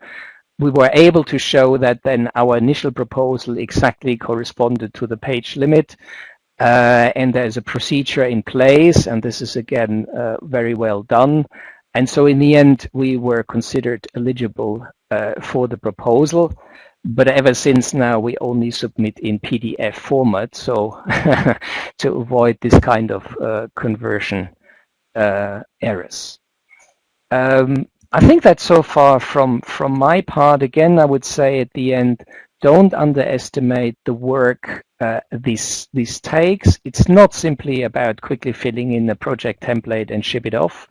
we were able to show that then our initial proposal exactly corresponded to the page limit, and there's a procedure in place, and this is again very well done. And so in the end, we were considered eligible for the proposal. But ever since now, we only submit in PDF format, so to avoid this kind of conversion errors. I think that's so far from my part. Again, I would say at the end, don't underestimate the work this takes. It's not simply about quickly filling in a project template and ship it off.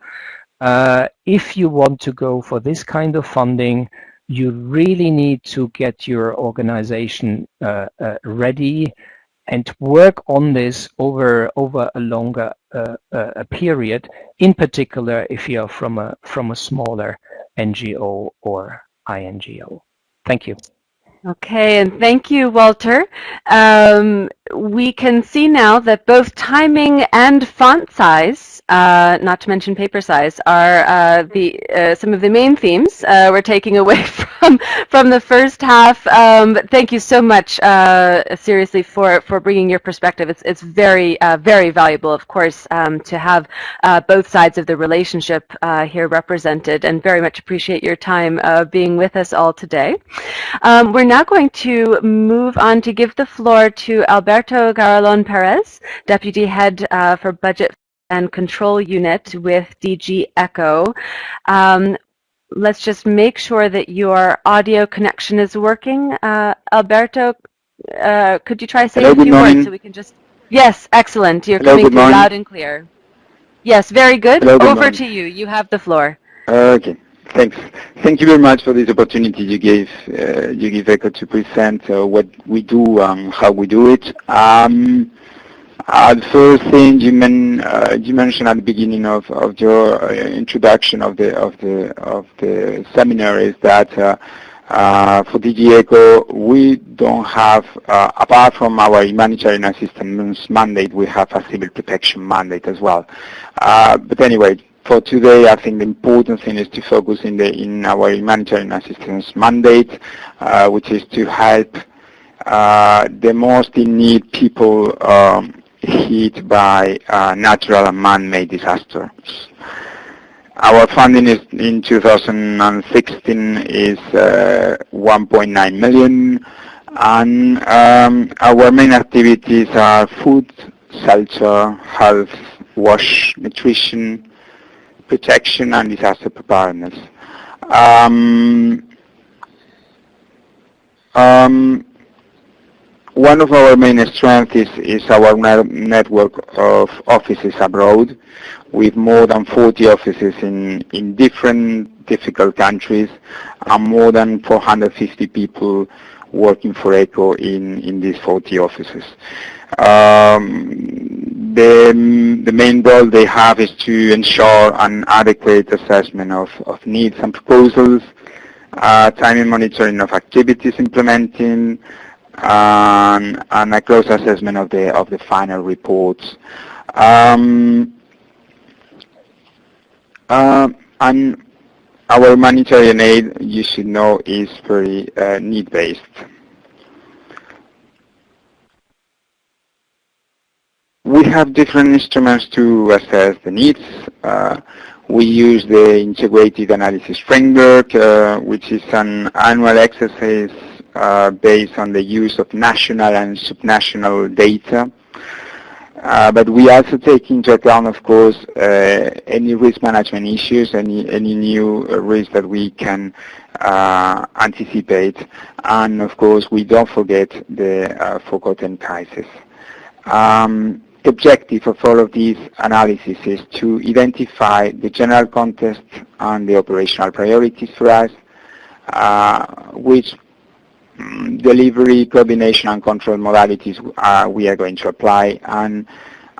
If you want to go for this kind of funding, you really need to get your organization ready and work on this over a longer a period, in particular if you're from a smaller NGO or INGO. Thank you. Okay, and thank you, Walter. We can see now that both timing and font size, not to mention paper size, are some of the main themes we're taking away from the first half. Thank you so much, seriously, for bringing your perspective. It's very, very valuable, of course, to have both sides of the relationship here represented, and very much appreciate your time being with us all today. We're now going to move on to give the floor to Alberto Garalón Perez, Deputy Head for Budget and Control Unit with DG ECHO. Let's just make sure that your audio connection is working. Alberto, could you try saying a few words so we can just... Yes, excellent. You're coming through loud and clear. Yes, very good. Over to you. You have the floor. Okay. Thanks. Thank you very much for this opportunity you gave ECHO to present what we do and how we do it. The first thing you mentioned at the beginning of your introduction of the seminar is that for DG ECHO we don't have, apart from our humanitarian assistance mandate, we have a civil protection mandate as well. But anyway, for today, I think the important thing is to focus in our humanitarian assistance mandate, which is to help the most in need people hit by natural and man-made disasters. Our funding is in 2016 is 1.9 million, and our main activities are food, shelter, health, wash, nutrition, protection, and disaster preparedness. One of our main strengths is our network of offices abroad, with more than 40 offices in different difficult countries, and more than 450 people working for ECHO in these 40 offices. The main goal they have is to ensure an adequate assessment of needs and proposals, timely monitoring of activities implementing, and a close assessment of the final reports. And our humanitarian aid, you should know, is very need-based. We have different instruments to assess the needs. We use the Integrated Analysis Framework, which is an annual exercise based on the use of national and subnational data. But we also take into account, of course, any risk management issues, any new risk that we can anticipate. And, of course, we don't forget the forgotten crisis. The objective of all of these analyses is to identify the general context and the operational priorities for us, which delivery, coordination, and control modalities we are going to apply, and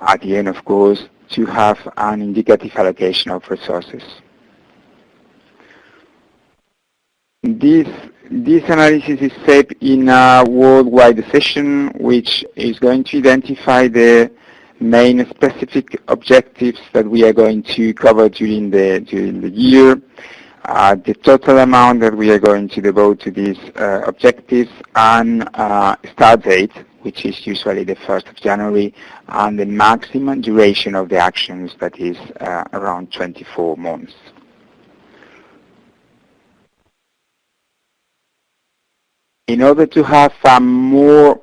at the end, of course, to have an indicative allocation of resources. This analysis is set in a worldwide session, which is going to identify the main specific objectives that we are going to cover during the year, the total amount that we are going to devote to these objectives, and start date, which is usually the 1st of January, and the maximum duration of the actions, that is around 24 months. In order to have a more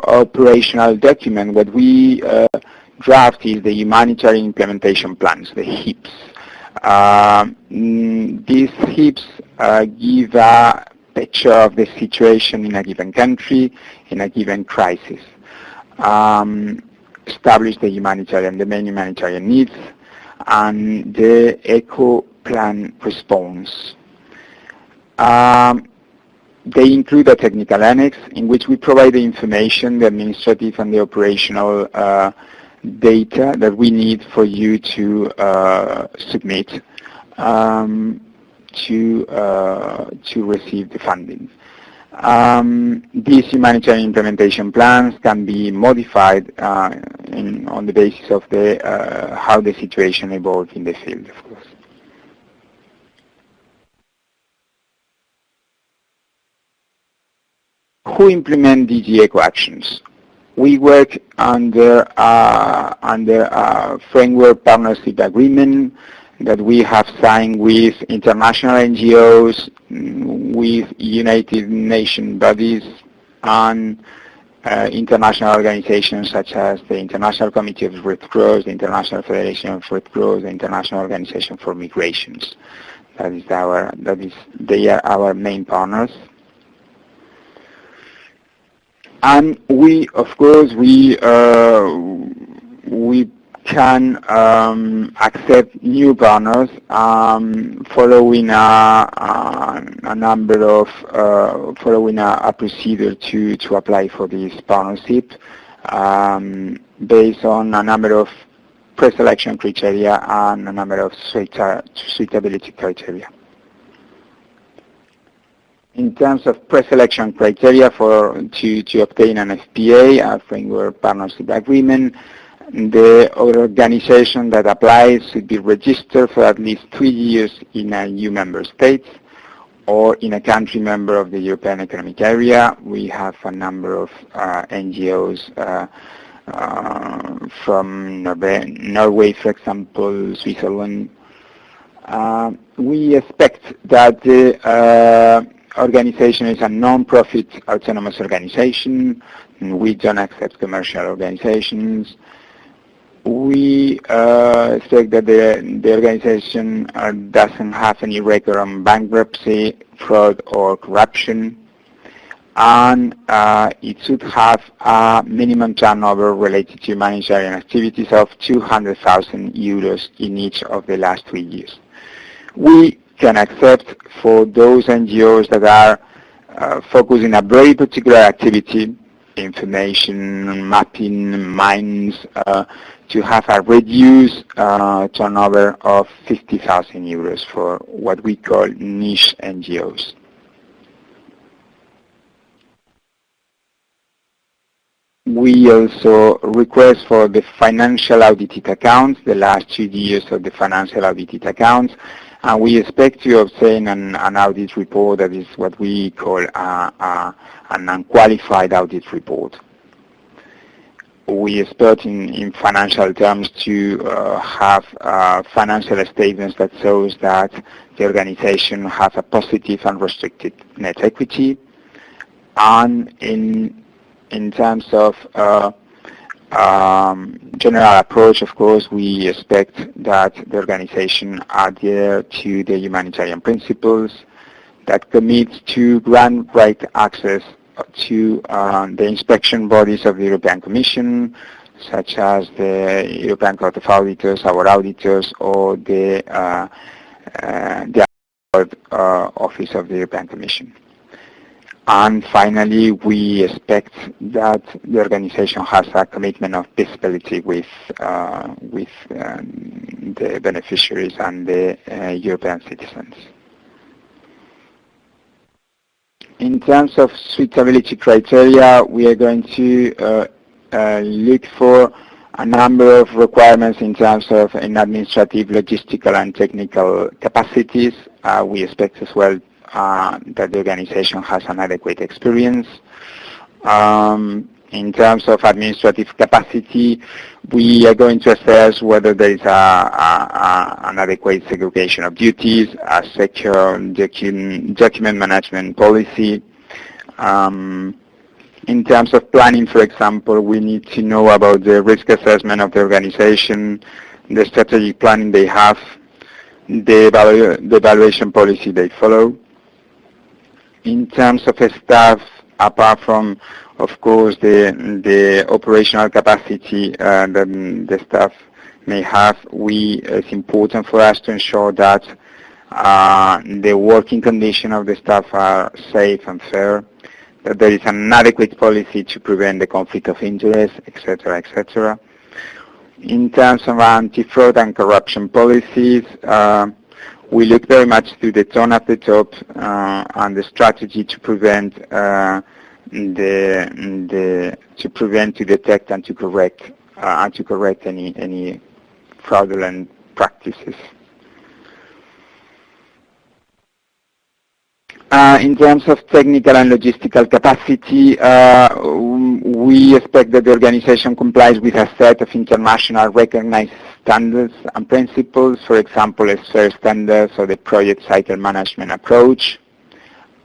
operational document, what we draft is the Humanitarian Implementation Plans, the HIPs. These HIPs give a picture of the situation in a given country, in a given crisis. Establish the main humanitarian needs, and the ECHO plan response. They include a technical annex in which we provide the information, the administrative and the operational data that we need for you to submit to receive the funding. These humanitarian implementation plans can be modified on the basis of how the situation evolves in the field, of course. Who implement DG ECHO actions? We work under a framework partnership agreement that we have signed with international NGOs, with United Nations bodies, and international organizations such as the International Committee of Red Cross, the International Federation of Red Cross, the International Organization for Migrations. They are our main partners. And we, of course, we can accept new partners following a procedure to apply for this partnership based on a number of pre-selection criteria and a number of suitability criteria. In terms of pre-selection criteria to obtain an FPA, a framework partnership agreement, the organization that applies should be registered for at least 3 years in a EU member state or in a country member of the European Economic Area. We have a number of NGOs from Norway, for example, Switzerland. We expect that the organization is a non-profit autonomous organization. We don't accept commercial organizations. We expect that the organization doesn't have any record on bankruptcy, fraud, or corruption, and it should have a minimum turnover related to humanitarian activities of 200,000 euros in each of the last 3 years. We can accept for those NGOs that are focusing on a very particular activity, information, mapping, mines, to have a reduced turnover of 50,000 euros for what we call niche NGOs. We also request for the financial audited accounts, the last 2 years of the financial audited accounts, and we expect to obtain an audit report that is what we call an unqualified audit report. We expect in financial terms to have financial statements that shows that the organization has a positive and restricted net equity, and in terms of general approach, of course, we expect that the organization adhere to the humanitarian principles, that commits to grant right access to the inspection bodies of the European Commission, such as the European Court of Auditors, our auditors, or the Office of the European Commission. And finally, we expect that the organization has a commitment of visibility with the beneficiaries and the European citizens. In terms of suitability criteria, we are going to look for a number of requirements in terms of administrative, logistical, and technical capacities. We expect as well that the organization has an adequate experience. In terms of administrative capacity, we are going to assess whether there is an adequate segregation of duties, a secure document management policy. In terms of planning, for example, we need to know about the risk assessment of the organization, the strategic planning they have, the evaluation policy they follow. In terms of staff, apart from, of course, the operational capacity that the staff may have, it's important for us to ensure that the working conditions of the staff are safe and fair, that there is an adequate policy to prevent the conflict of interest, etc., etc. In terms of anti-fraud and corruption policies, we look very much to the tone at the top and the strategy to prevent, to detect, and to correct any fraudulent practices. In terms of technical and logistical capacity, we expect that the organization complies with a set of international recognized standards and principles, for example, as FAIR standards or the project cycle management approach.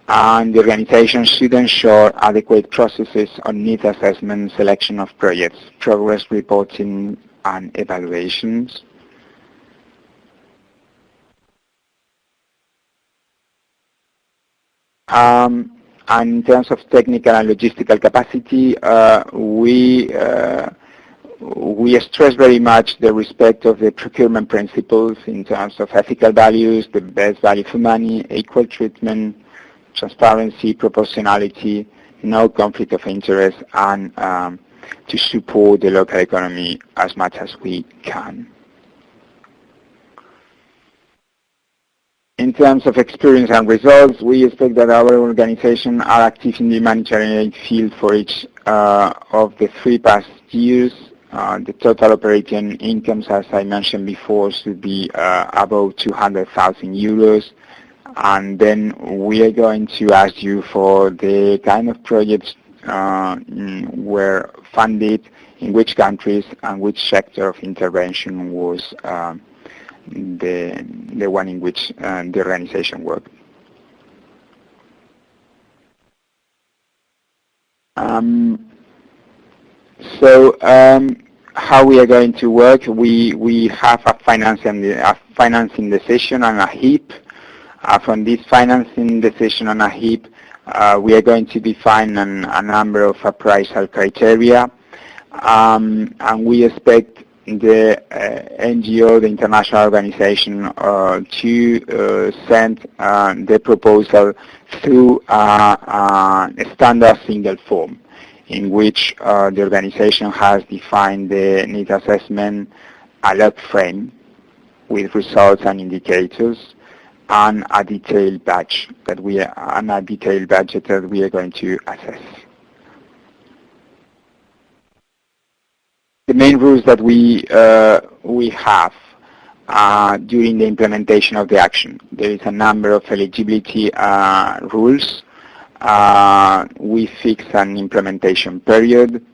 And the organization should ensure adequate processes on needs assessment, selection of projects, progress reporting, and evaluations. And in terms of technical and logistical capacity, we stress very much the respect of the procurement principles in terms of ethical values, the best value for money, equal treatment, transparency, proportionality, no conflict of interest, and to support the local economy as much as we can. In terms of experience and results, we expect that our organization are active in the humanitarian aid field for each of the 3 past years. The total operating incomes, as I mentioned before, should be above 200,000 euros. And then we are going to ask you for the kind of projects were funded, in which countries, and which sector of intervention was the one in which the organization worked. How we are going to work? We have a financing decision and a HIP. From this financing decision and a HIP, we are going to define a number of appraisal criteria, and we expect the NGO, the international organization, to send the proposal through a standard single form, in which the organization has defined the needs assessment, a log frame with results and indicators, and a detailed budget that we are going to assess. The main rules that we have during the implementation of the action. There is a number of eligibility rules. We fix an implementation period.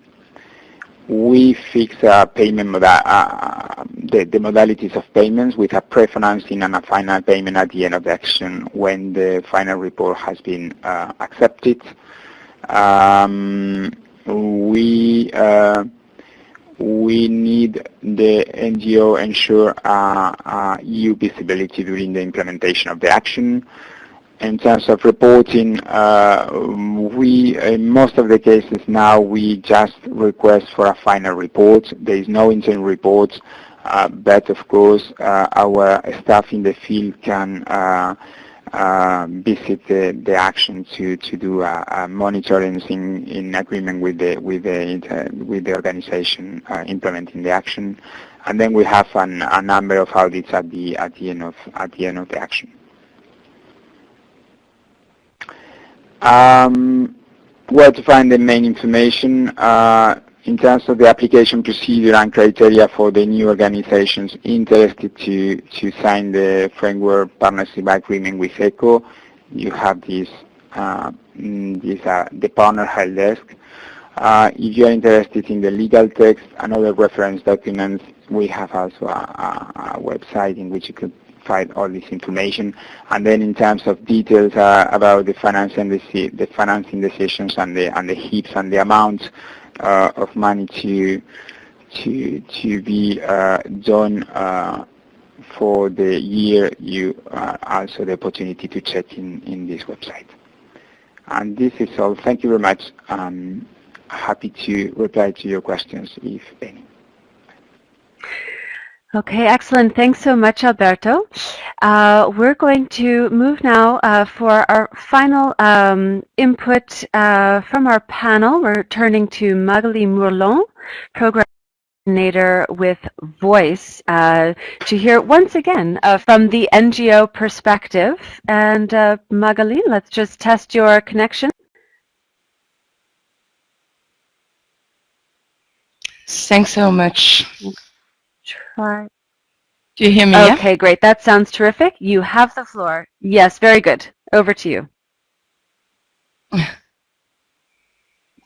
We fix payment the modalities of payments with a pre-financing and a final payment at the end of the action when the final report has been accepted. We need the NGO ensure EU visibility during the implementation of the action. In terms of reporting, in most of the cases now, we just request for a final report. There is no interim report, but of course our staff in the field can visit the action to do a monitoring in agreement with the organization implementing the action, and then we have a number of audits at the end of the action. Where to find the main information in terms of the application procedure and criteria for the new organizations interested to sign the framework partnership agreement with ECHO. You have the partner help desk. If you are interested in the legal text and other reference documents, we have also a website in which you could find all this information. And then in terms of details about the financing decisions and the HIPs and the amounts of money to be done for the year, you also the opportunity to check in this website. And this is all. Thank you very much. I'm happy to reply to your questions, if any. Okay, excellent. Thanks so much, Alberto. We're going to move now for our final input from our panel. We're turning to Magali Mourlon, Program Coordinator with Voice, to hear once again from the NGO perspective. And Magali, let's just test your connection. Thanks so much. Try. Do you hear me? Okay, great. That sounds terrific. You have the floor. Yes, very good. Over to you.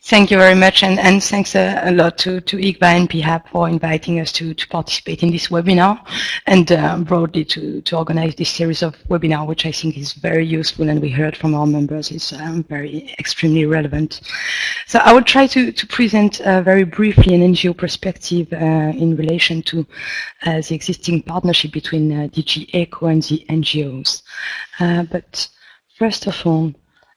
Thank you very much, and thanks a lot to ICVA and PHAP for inviting us to participate in this webinar, and broadly to organize this series of webinars, which I think is very useful, and we heard from our members is very extremely relevant. So I will try to present very briefly an NGO perspective in relation to the existing partnership between DG ECHO and the NGOs. But first of all,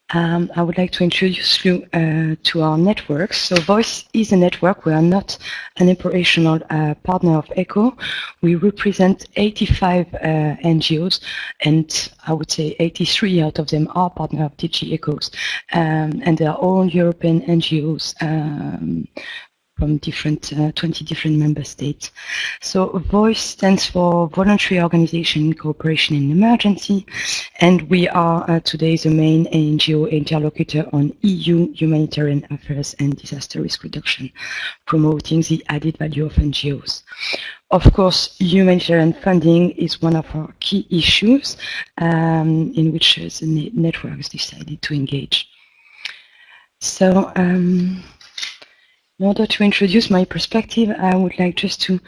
I would like to introduce you to our networks. So Voice is a network. We are not an operational partner of ECHO. We represent 85 NGOs, and I would say 83 out of them are partner of DG ECHOs. And they are all European NGOs from 20 different member states. So VOICE stands for Voluntary Organization in Cooperation in Emergency, and we are today the main NGO interlocutor on EU humanitarian affairs and disaster risk reduction, promoting the added value of NGOs. Of course, humanitarian funding is one of our key issues in which the network has decided to engage. So, in order to introduce my perspective, I would like just to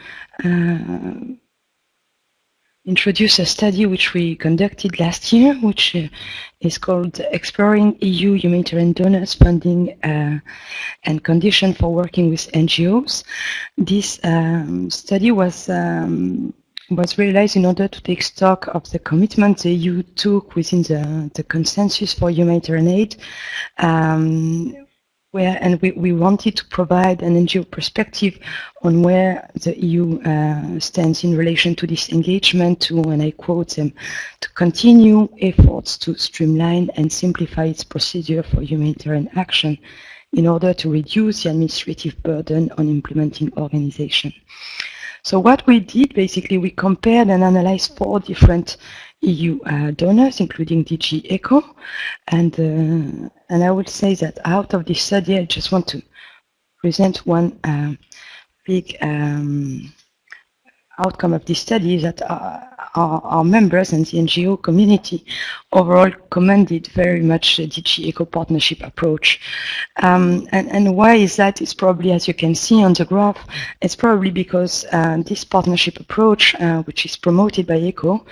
introduce a study which we conducted last year, which is called Exploring EU Humanitarian Donors Funding and Condition for Working with NGOs. This study was realized in order to take stock of the commitment the EU took within the consensus for humanitarian aid, we wanted to provide an NGO perspective on where the EU stands in relation to this engagement to, and I quote them, to continue efforts to streamline and simplify its procedure for humanitarian action in order to reduce the administrative burden on implementing organizations. So what we did, basically, we compared and analyzed 4 different EU donors, including DG ECHO, and I would say that out of this study, I just want to present one big outcome of this study, that our members and the NGO community overall commended very much the DG ECHO partnership approach. And why is that? It's probably, as you can see on the graph, it's probably because this partnership approach, which is promoted by ECHO,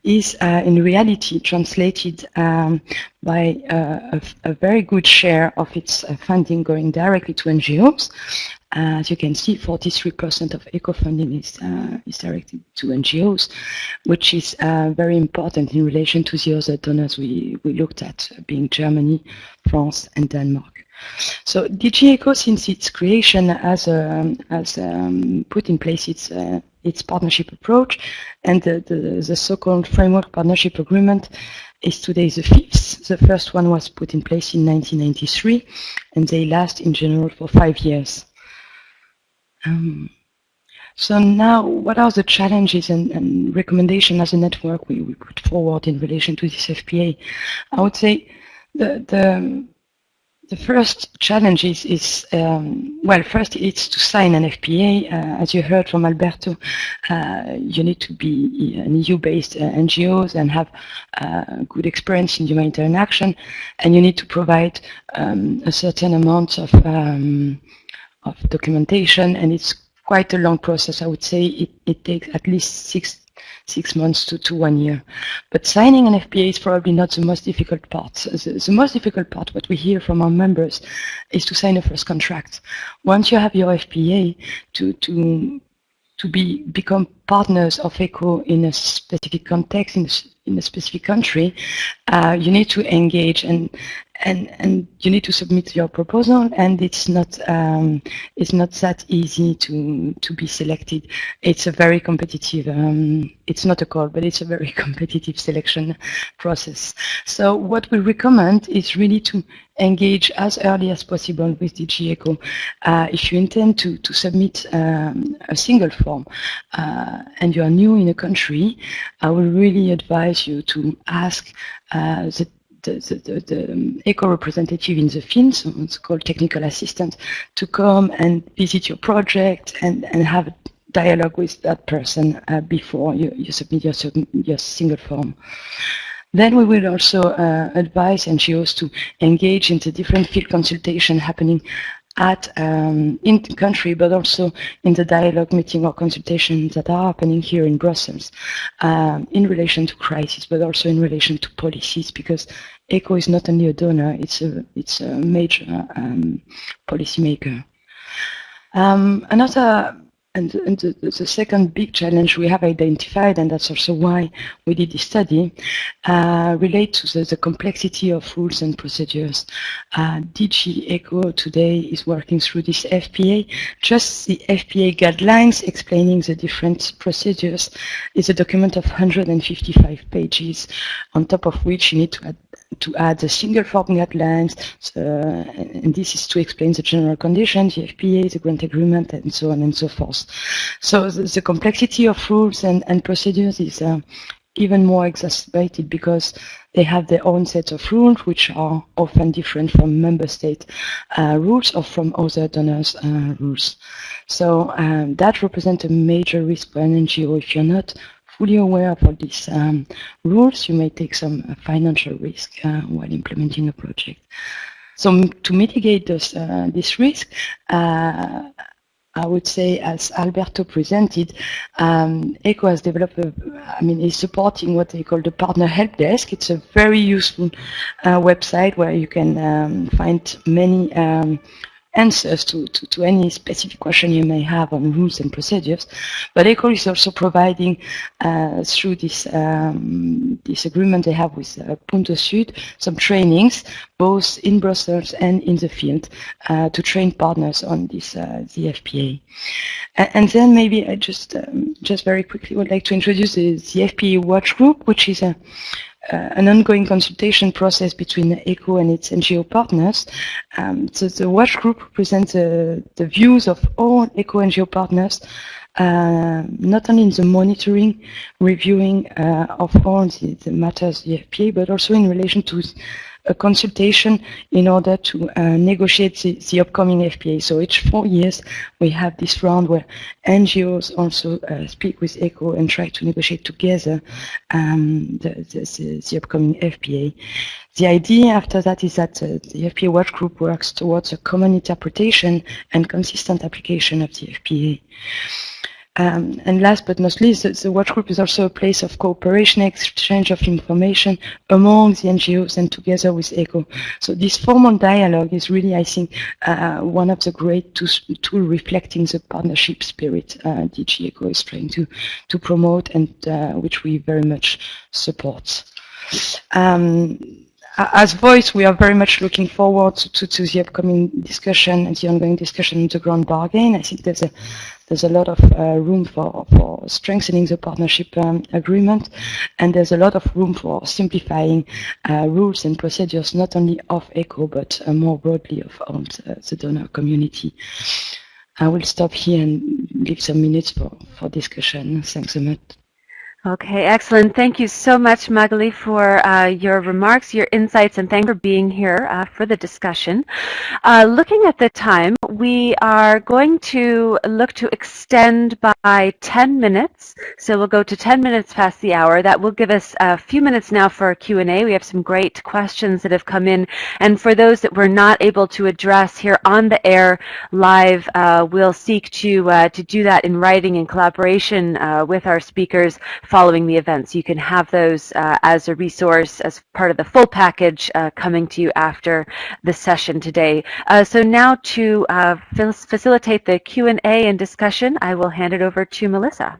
is in reality translated by a very good share of its funding going directly to NGOs. As you can see, 43% of ECHO funding is directed to NGOs, which is very important in relation to the other donors we looked at, being Germany, France, and Denmark. So DG ECHO, since its creation, has put in place its partnership approach, and the so-called Framework Partnership Agreement is today the 5th. The first one was put in place in 1993, and they last in general for 5 years. So now, what are the challenges and recommendations as a network we put forward in relation to this FPA? I would say the first challenge is well, first it's to sign an FPA. As you heard from Alberto, you need to be an EU-based NGOs and have good experience in humanitarian action, and you need to provide a certain amount of documentation, and it's quite a long process. I would say it takes at least six months to 1 year. But signing an FPA is probably not the most difficult part. The most difficult part, what we hear from our members, is to sign a first contract. Once you have your FPA, to become partners of ECHO in a specific context, in a specific country, you need to engage and you need to submit your proposal, and it's not that easy to be selected. It's a very competitive. It's not a call, but it's a very competitive selection process. So what we recommend is really to engage as early as possible with DG ECHO. If you intend to submit a single form and you are new in a country, I will really advise you to ask the ECHO representative in the field, so it's called technical assistant, to come and visit your project and have a dialogue with that person before you submit your single form. Then we will also advise NGOs to engage in the different field consultation happening at in the country, but also in the dialogue meeting or consultations that are happening here in Brussels in relation to crisis, but also in relation to policies, because ECHO is not only a donor, it's a major policy maker. And the second big challenge we have identified, and that's also why we did this study, relate to the complexity of rules and procedures. DG ECHO today is working through this FPA. Just the FPA guidelines explaining the different procedures is a document of 155 pages, on top of which you need to add the single form guidelines, and this is to explain the general conditions, the FPA, the grant agreement, and so on and so forth. So the complexity of rules and procedures is even more exacerbated because they have their own set of rules, which are often different from member state rules or from other donors' rules. So that represents a major risk for an NGO. If you're not fully aware of all these rules, you may take some financial risk while implementing a project. So to mitigate this risk, I would say, as Alberto presented, ECHO has developed is supporting what they call the Partner Help Desk. It's a very useful website where you can find many answers to any specific question you may have on rules and procedures. But ECHO is also providing, through this agreement they have with Punto Sud, some trainings, both in Brussels and in the field, to train partners on this the FPA. And then maybe I just very quickly would like to introduce the FPA Watch Group, which is an ongoing consultation process between ECHO and its NGO partners. So the watch group represents the views of all ECHO NGO partners, not only in the monitoring, reviewing of all the matters, the FPA, but also in relation to a consultation in order to negotiate the upcoming FPA. So each 4 years we have this round where NGOs also speak with ECHO and try to negotiate together the upcoming FPA. The idea after that is that the FPA Watch Group works towards a common interpretation and consistent application of the FPA. And last but not least, the Watch Group is also a place of cooperation, exchange of information among the NGOs and together with ECHO. So this formal dialogue is really, I think, one of the great tools reflecting the partnership spirit DG ECHO is trying to promote, and which we very much support. As Voice, we are very much looking forward to the upcoming discussion and the ongoing discussion on the ground bargain. I think there's a lot of room for strengthening the partnership agreement, and there's a lot of room for simplifying rules and procedures, not only of ECHO, but more broadly of all the donor community. I will stop here and leave some minutes for discussion. Thanks a lot. Okay, excellent. Thank you so much, Magali, for your remarks, your insights, and thanks for being here for the discussion. Looking at the time, we are going to look to extend by 10 minutes. So we'll go to 10 minutes past the hour. That will give us a few minutes now for Q&A. We have some great questions that have come in. And for those that we're not able to address here on the air live, we'll seek to do that in writing in collaboration with our speakers following the event. So you can have those as a resource, as part of the full package coming to you after the session today. So now to facilitate the Q&A and discussion, I will hand it over to Melissa.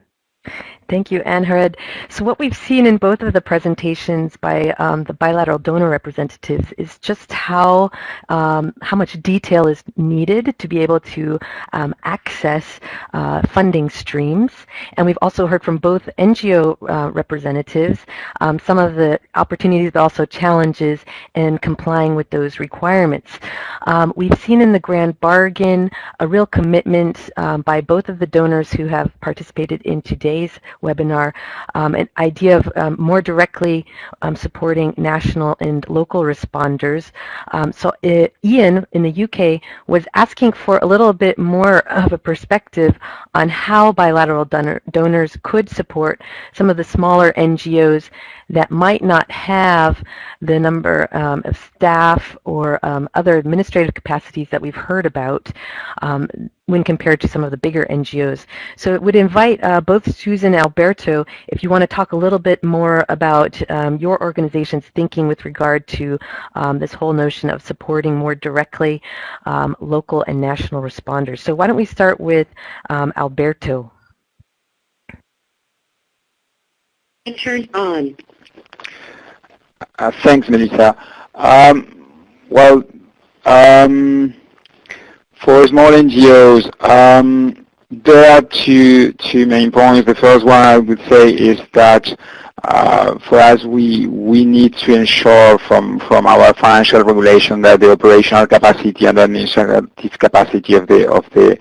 Thank you, Ann-Hared. So what we've seen in both of the presentations by the bilateral donor representatives is just how much detail is needed to be able to access funding streams. And we've also heard from both NGO representatives some of the opportunities but also challenges in complying with those requirements. We've seen in the grand bargain a real commitment by both of the donors who have participated in today's webinar, an idea of more directly supporting national and local responders. So Ian in the UK was asking for a little bit more of a perspective on how bilateral donors could support some of the smaller NGOs that might not have the number of staff or other administrative capacities that we've heard about when compared to some of the bigger NGOs. So it would invite both Susan and Alberto, if you want to talk a little bit more about your organization's thinking with regard to this whole notion of supporting more directly local and national responders. So why don't we start with Alberto? Turn on. Thanks, Melissa. For small NGOs, there are two main points. The first one I would say is that for us, we need to ensure from our financial regulation that the operational capacity and administrative capacity of the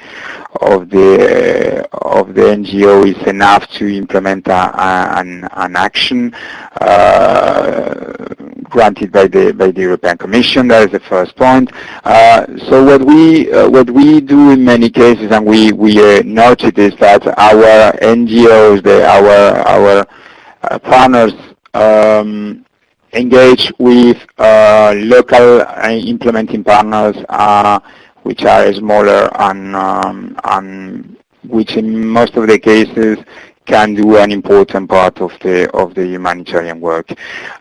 NGO is enough to implement an action granted by the European Commission. That is the first point. So what we do in many cases, and we noted, is that our NGOs, our partners engage with local implementing partners, which are smaller and which in most of the cases can do an important part of the humanitarian work.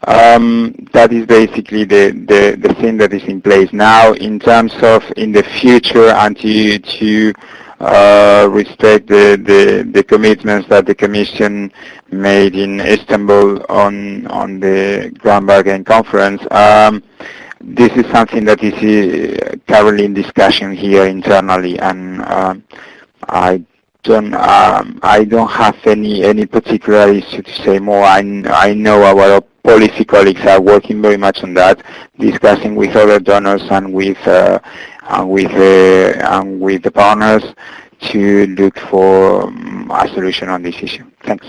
That is basically the thing that is in place now. In terms of in the future, and to respect the commitments that the Commission made in Istanbul on the Grand Bargain Conference, this is something that is currently in discussion here internally, and I don't have any particular issue to say more. I know our policy colleagues are working very much on that, discussing with other donors and with the partners to look for a solution on this issue. Thanks.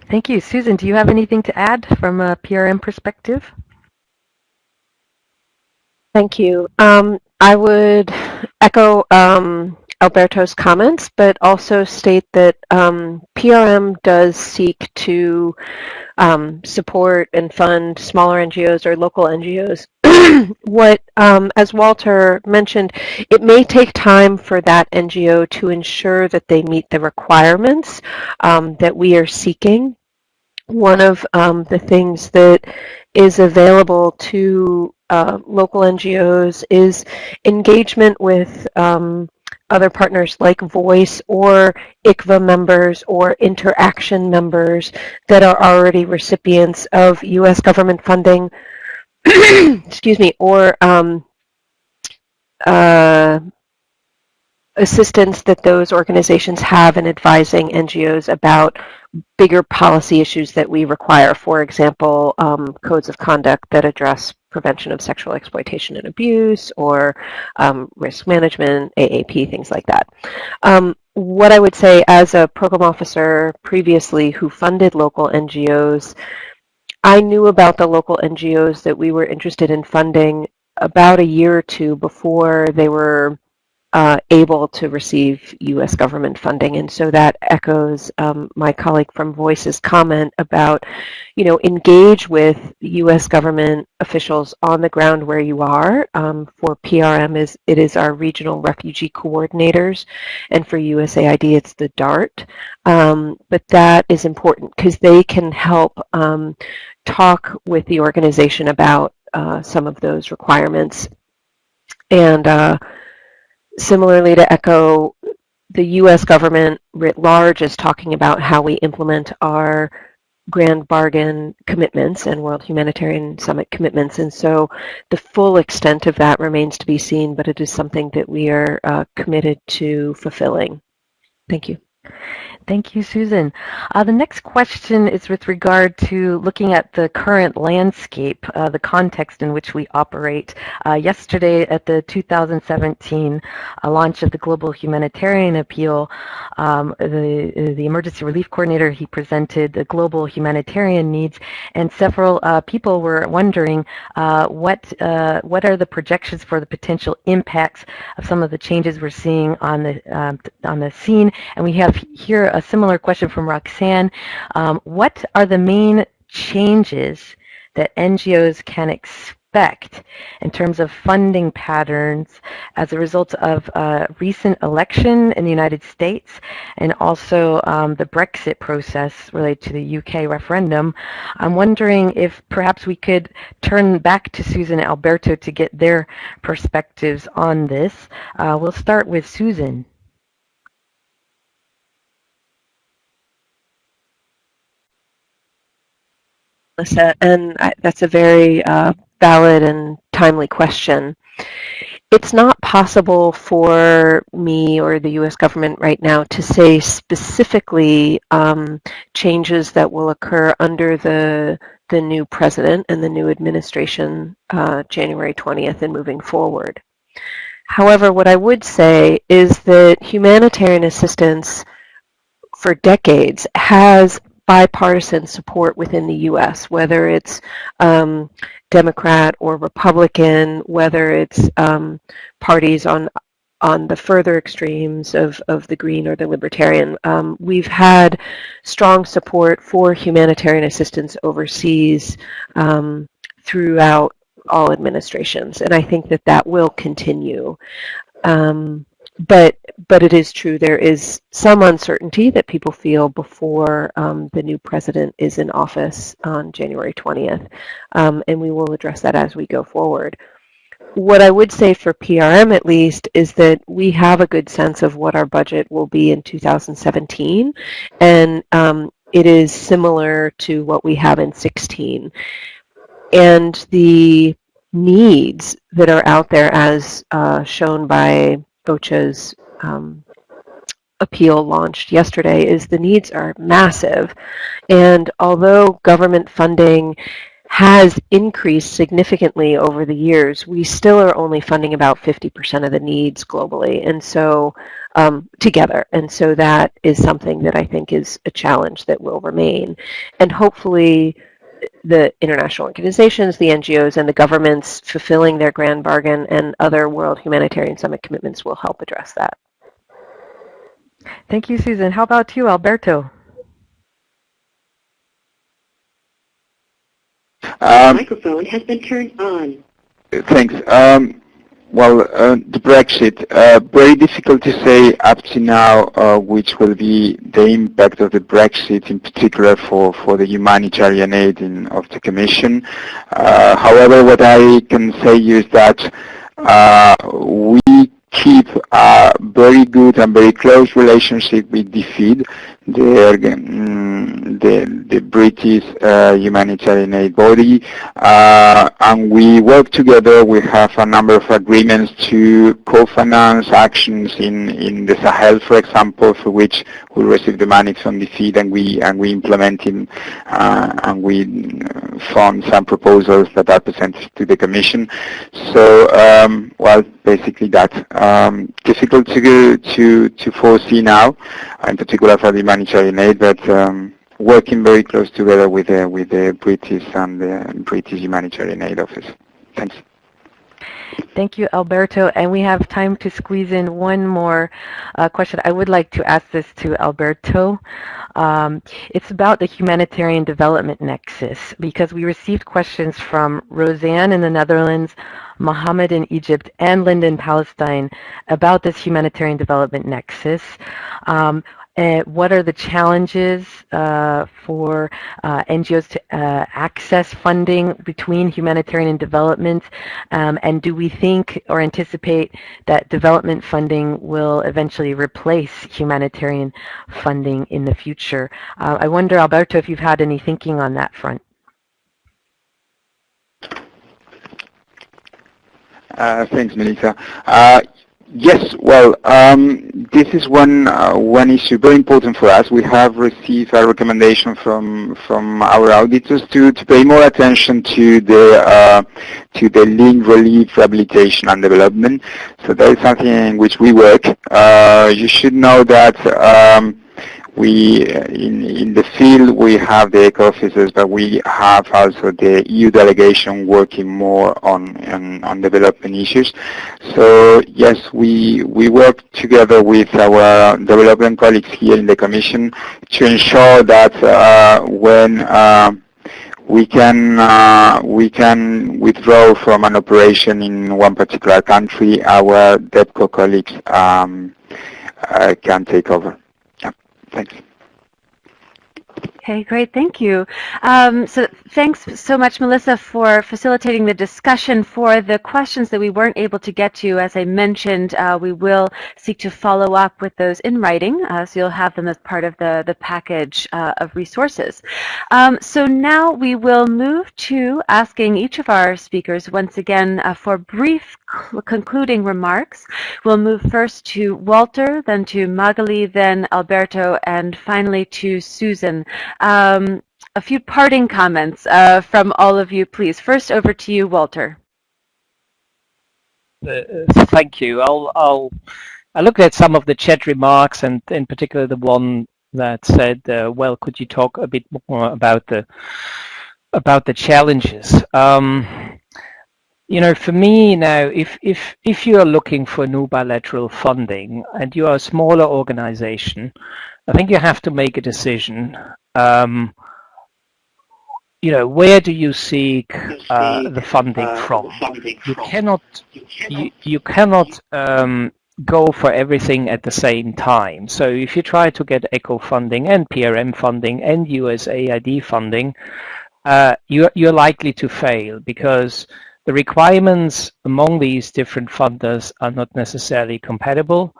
Thank you. Susan, do you have anything to add from a PRM perspective? Thank you. I would echo Alberto's comments, but also state that PRM does seek to support and fund smaller NGOs or local NGOs. What, as Walter mentioned, it may take time for that NGO to ensure that they meet the requirements that we are seeking. One of the things that is available to local NGOs is engagement with other partners like Voice or ICVA members or Interaction members that are already recipients of U.S. government funding, excuse me, or assistance that those organizations have in advising NGOs about bigger policy issues that we require. For example, codes of conduct that address prevention of sexual exploitation and abuse, or risk management, AAP, things like that. What I would say as a program officer previously who funded local NGOs, I knew about the local NGOs that we were interested in funding about a year or two before they were able to receive U.S. government funding. And so that echoes my colleague from Voice's comment about, engage with U.S. government officials on the ground where you are. For PRM, it is our regional refugee coordinators, and for USAID, it's the DART. But that is important because they can help talk with the organization about some of those requirements. And similarly, to echo, the U.S. government writ large is talking about how we implement our Grand Bargain commitments and World Humanitarian Summit commitments. And so the full extent of that remains to be seen, but it is something that we are committed to fulfilling. Thank you. Thank you, Susan. The next question is with regard to looking at the current landscape, the context in which we operate. Yesterday at the 2017 launch of the Global Humanitarian Appeal, the Emergency Relief Coordinator, he presented the global humanitarian needs, and several people were wondering what are the projections for the potential impacts of some of the changes we're seeing on the scene. And we have here a similar question from Roxanne. What are the main changes that NGOs can expect in terms of funding patterns as a result of a recent election in the United States and also the Brexit process related to the UK referendum? I'm wondering if perhaps we could turn back to Susan and Alberto to get their perspectives on this. We'll start with Susan. And that's a very valid and timely question. It's not possible for me or the U.S. government right now to say specifically changes that will occur under the new president and the new administration January 20th and moving forward. However, what I would say is that humanitarian assistance for decades has bipartisan support within the U.S., whether it's Democrat or Republican, whether it's parties on the further extremes of the Green or the Libertarian. We've had strong support for humanitarian assistance overseas throughout all administrations, and I think that will continue. But it is true, there is some uncertainty that people feel before the new president is in office on January 20th, and we will address that as we go forward. What I would say for PRM at least is that we have a good sense of what our budget will be in 2017, and it is similar to what we have in 16. And the needs that are out there as shown by OCHA's appeal launched yesterday is the needs are massive. And although government funding has increased significantly over the years, we still are only funding about 50% of the needs globally, and so together. And so that is something that I think is a challenge that will remain. And hopefully the international organizations, the NGOs, and the governments fulfilling their Grand Bargain and other World Humanitarian Summit commitments will help address that. Thank you, Susan. How about you, Alberto? Microphone has been turned on. Thanks. Well, the Brexit, very difficult to say up to now which will be the impact of the Brexit, in particular for the humanitarian aid of the Commission. However, what I can say is that we keep a very good and very close relationship with DFID, the British humanitarian aid body, and we work together. We have a number of agreements to co-finance actions in the Sahel, for example, for which we receive the money from DFID and we implement it, and we fund some proposals that are presented to the Commission. So, well, basically that. Difficult to foresee now, in particular for the humanitarian aid, but working very close together with the British and the British Humanitarian Aid Office. Thanks. Thank you, Alberto. And we have time to squeeze in one more question. I would like to ask this to Alberto. It's about the humanitarian development nexus, because we received questions from Roseanne in the Netherlands, Mohammed in Egypt, and Linda in Palestine about this humanitarian development nexus. What are the challenges for NGOs to access funding between humanitarian and development? And do we think or anticipate that development funding will eventually replace humanitarian funding in the future? I wonder, Alberto, if you've had any thinking on that front. Thanks, Melissa. Yes, well, this is one issue very important for us. We have received a recommendation from our auditors to pay more attention to the link relief, rehabilitation, and development. So that is something in which we work. You should know that we in the field we have the ECHO officers, but we have also the EU delegation working more on development issues. So yes, we work together with our development colleagues here in the Commission to ensure that when we can withdraw from an operation in one particular country, our DEPCO colleagues can take over. Thanks. Okay, great. Thank you. So thanks so much, Melissa, for facilitating the discussion. For the questions that we weren't able to get to, as I mentioned, we will seek to follow up with those in writing, so you'll have them as part of the package of resources. So now we will move to asking each of our speakers once again for brief concluding remarks. We'll move first to Walter, then to Magali, then Alberto, and finally to Susan. A few parting comments from all of you, please. First, over to you, Walter. Thank you. I looked at some of the chat remarks, and in particular the one that said, "Well, could you talk a bit more about the challenges?" You know, for me now, if you are looking for new bilateral funding and you are a smaller organization, I think you have to make a decision. You know, where do you seek the funding from? You cannot go for everything at the same time. So if you try to get ECHO funding and PRM funding and USAID funding, you're likely to fail, because the requirements among these different funders are not necessarily compatible.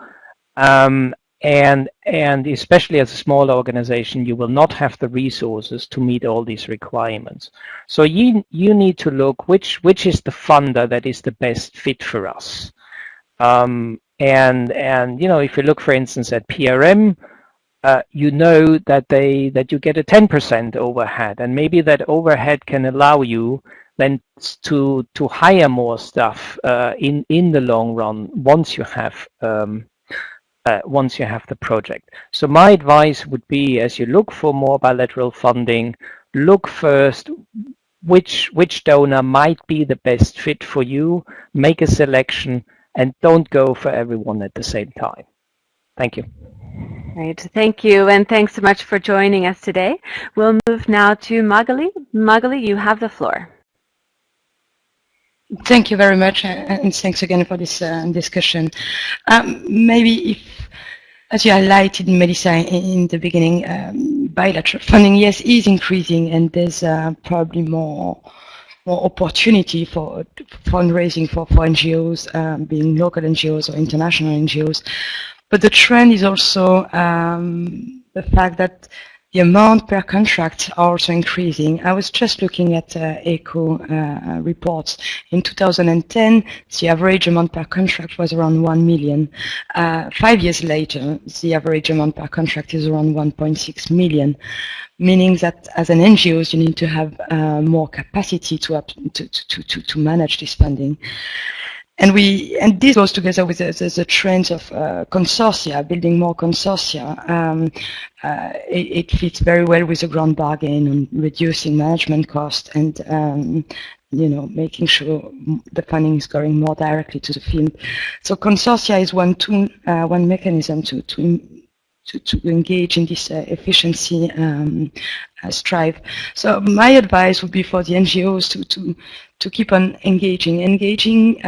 And especially as a smaller organization, you will not have the resources to meet all these requirements. So you need to look which is the funder that is the best fit for us. And you know, if you look, for instance, at PRM, you know that you get a 10% overhead, and maybe that overhead can allow you then to hire more staff in the long run once you have the project. So my advice would be, as you look for more bilateral funding, look first which donor might be the best fit for you, make a selection, and don't go for everyone at the same time. Thank you. Right, thank you, and thanks so much for joining us today. We'll move now to Magali. Magali, you have the floor. Thank you very much, and thanks again for this discussion. Maybe if, as you highlighted, Melissa, in the beginning, bilateral funding, yes, is increasing, and there's probably more opportunity for fundraising for NGOs, being local NGOs or international NGOs. But the trend is also the fact that the amount per contract are also increasing. I was just looking at ECHO reports. In 2010, the average amount per contract was around 1 million. 5 years later, the average amount per contract is around 1.6 million, meaning that as an NGO, you need to have more capacity to manage this funding. And this goes together with the trends of consortia, building more consortia. It fits very well with the ground bargain on reducing management costs and making sure the funding is going more directly to the field. So consortia is one tool, one mechanism to engage in this efficiency strive. So my advice would be for the NGOs to keep on engaging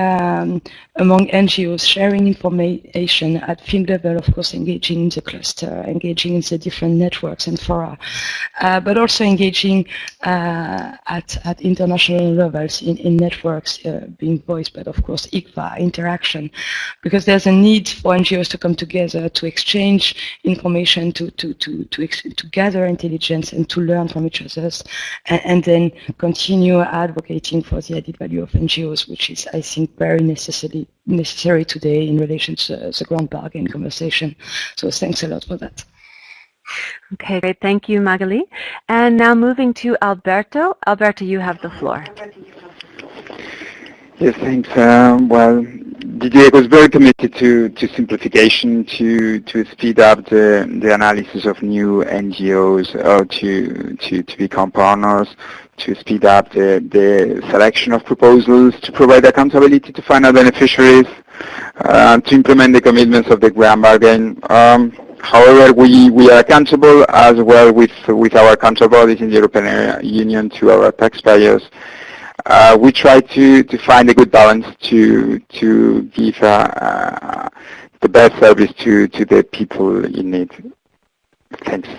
among NGOs, sharing information at field level, of course, engaging in the cluster, engaging in the different networks and fora, but also engaging at international levels in networks being voiced, but of course ICVA, interaction, because there's a need for NGOs to come together, to exchange information, to gather intelligence and to learn from each other, and then continue advocating for the added value of NGOs, which is, I think, very necessary today in relation to the ground bargain conversation. So thanks a lot for that. Okay, great. Thank you, Magali. And now moving to Alberto. Alberto, you have the floor. Yes, thanks. Well, DDA was very committed to simplification, to speed up the analysis of new NGOs, to become partners, to speed up the selection of proposals, to provide accountability to final beneficiaries, to implement the commitments of the ground bargain. However, we are accountable as well with our counterparties in the European Union to our taxpayers. We try to find a good balance to give the best service to the people in need. Thanks.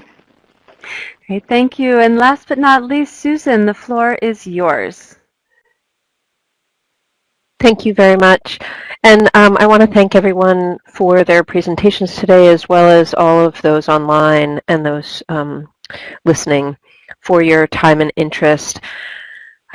Great, thank you. And last but not least, Susan, the floor is yours. Thank you very much. And I want to thank everyone for their presentations today, as well as all of those online and those listening for your time and interest.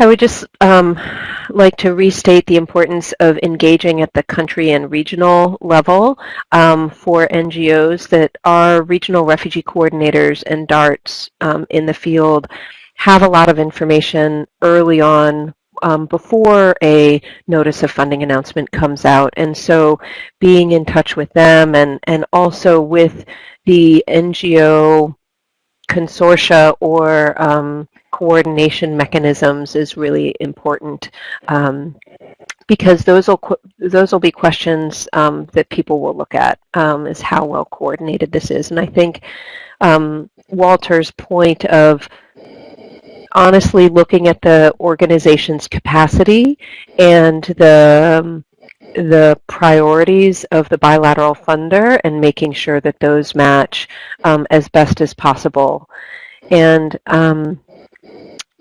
I would just like to restate the importance of engaging at the country and regional level for NGOs, that our regional refugee coordinators and DARTs in the field have a lot of information early on before a notice of funding announcement comes out. And so being in touch with them and also with the NGO consortia or coordination mechanisms is really important, because those will be questions that people will look at, is how well coordinated this is. And I think Walter's point of honestly looking at the organization's capacity and the priorities of the bilateral funder and making sure that those match as best as possible. And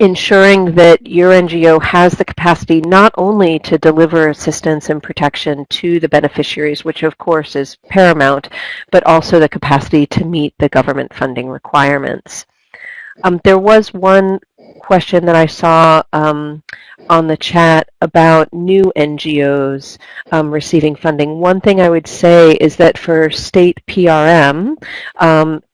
ensuring that your NGO has the capacity not only to deliver assistance and protection to the beneficiaries, which of course is paramount, but also the capacity to meet the government funding requirements. There was one question that I saw on the chat about new NGOs receiving funding. One thing I would say is that for state PRM,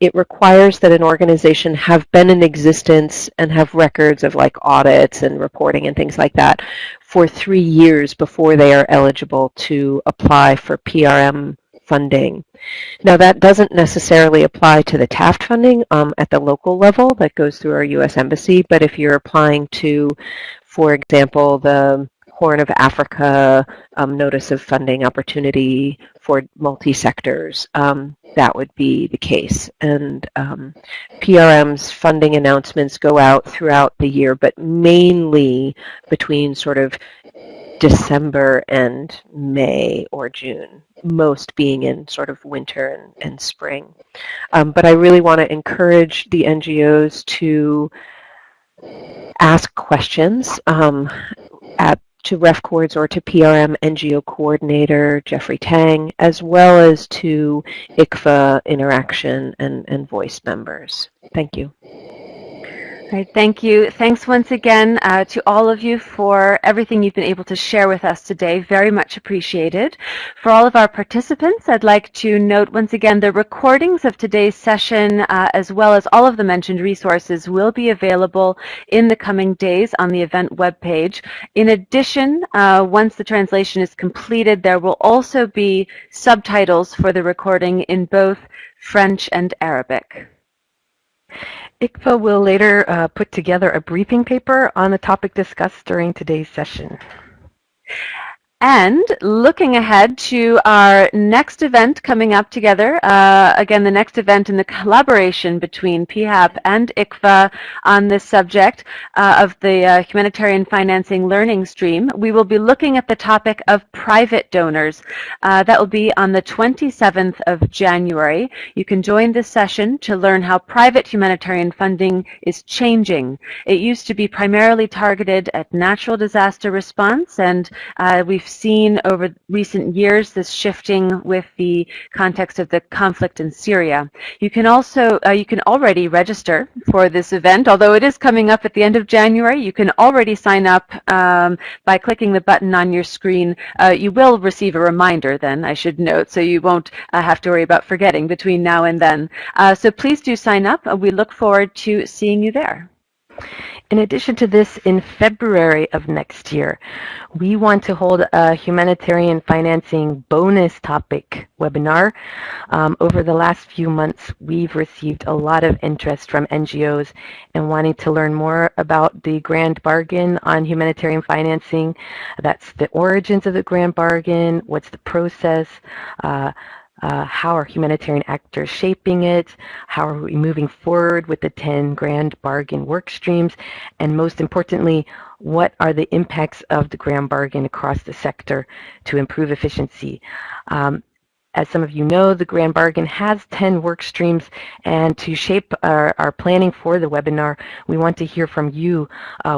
it requires that an organization have been in existence and have records of like audits and reporting and things like that for 3 years before they are eligible to apply for PRM funding. Now that doesn't necessarily apply to the TAFT funding at the local level that goes through our U.S. Embassy, but if you're applying to, for example, the Horn of Africa Notice of Funding Opportunity for multi-sectors, that would be the case. And PRM's funding announcements go out throughout the year, but mainly between sort of December and May or June, most being in sort of winter and spring. But I really want to encourage the NGOs to ask questions to RefCords or to PRM NGO coordinator Jeffrey Tang, as well as to ICVA interaction and voice members. Thank you. Right, thank you. Thanks once again to all of you for everything you've been able to share with us today. Very much appreciated. For all of our participants, I'd like to note once again the recordings of today's session as well as all of the mentioned resources will be available in the coming days on the event webpage. In addition, once the translation is completed, there will also be subtitles for the recording in both French and Arabic. ICVA will later put together a briefing paper on the topic discussed during today's session. And looking ahead to our next event coming up together, again, the next event in the collaboration between PHAP and ICVA on this subject of the Humanitarian Financing Learning Stream, we will be looking at the topic of private donors. That will be on the 27th of January. You can join this session to learn how private humanitarian funding is changing. It used to be primarily targeted at natural disaster response, and we've seen over recent years this shifting with the context of the conflict in Syria. You can also, you can already register for this event, although it is coming up at the end of January. You can already sign up by clicking the button on your screen. You will receive a reminder then, I should note, so you won't have to worry about forgetting between now and then. So please do sign up. We look forward to seeing you there. In addition to this, in February of next year, we want to hold a humanitarian financing bonus topic webinar. Over the last few months, we've received a lot of interest from NGOs in wanting to learn more about the grand bargain on humanitarian financing. That's the origins of the grand bargain, what's the process, how are humanitarian actors shaping it? How are we moving forward with the 10 grand bargain work streams? And most importantly, what are the impacts of the grand bargain across the sector to improve efficiency? As some of you know, the grand bargain has 10 work streams, and to shape our planning for the webinar, we want to hear from you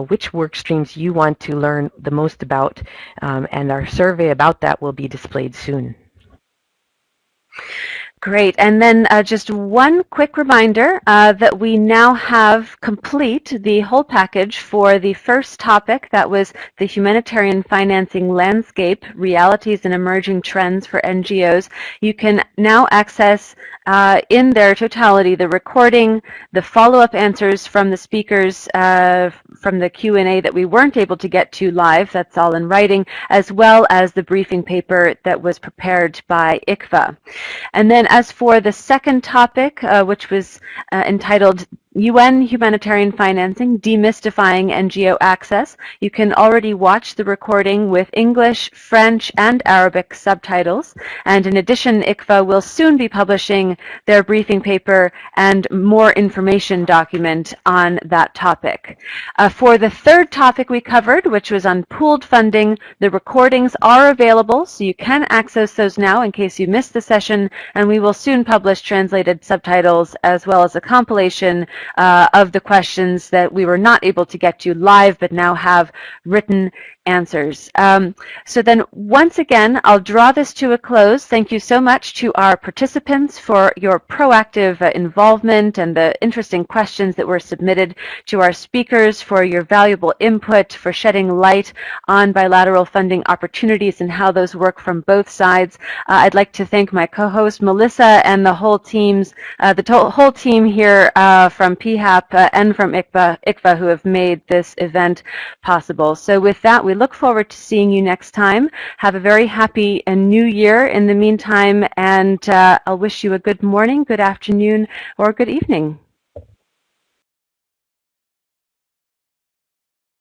which work streams you want to learn the most about, and our survey about that will be displayed soon. Great. And then just one quick reminder that we now have complete the whole package for the first topic. That was the Humanitarian Financing Landscape, Realities and Emerging Trends for NGOs. You can now access in their totality the recording, the follow-up answers from the speakers from the Q&A that we weren't able to get to live, that's all in writing, as well as the briefing paper that was prepared by ICVA. And then as for the second topic, which was entitled UN Humanitarian Financing, Demystifying NGO Access, you can already watch the recording with English, French, and Arabic subtitles. And in addition, ICVA will soon be publishing their briefing paper and more information document on that topic. For the third topic we covered, which was on pooled funding, the recordings are available, so you can access those now in case you missed the session, and we will soon publish translated subtitles as well as a compilation of the questions that we were not able to get to live but now have written answers. So then once again, I'll draw this to a close. Thank you so much to our participants for your proactive involvement and the interesting questions that were submitted, to our speakers for your valuable input, for shedding light on bilateral funding opportunities and how those work from both sides. I'd like to thank my co-host Melissa and the whole teams, whole team here from PHAP and from ICVA who have made this event possible. So with that, we look forward to seeing you next time. Have a very happy and new year in the meantime, and I'll wish you a good morning, good afternoon, or good evening.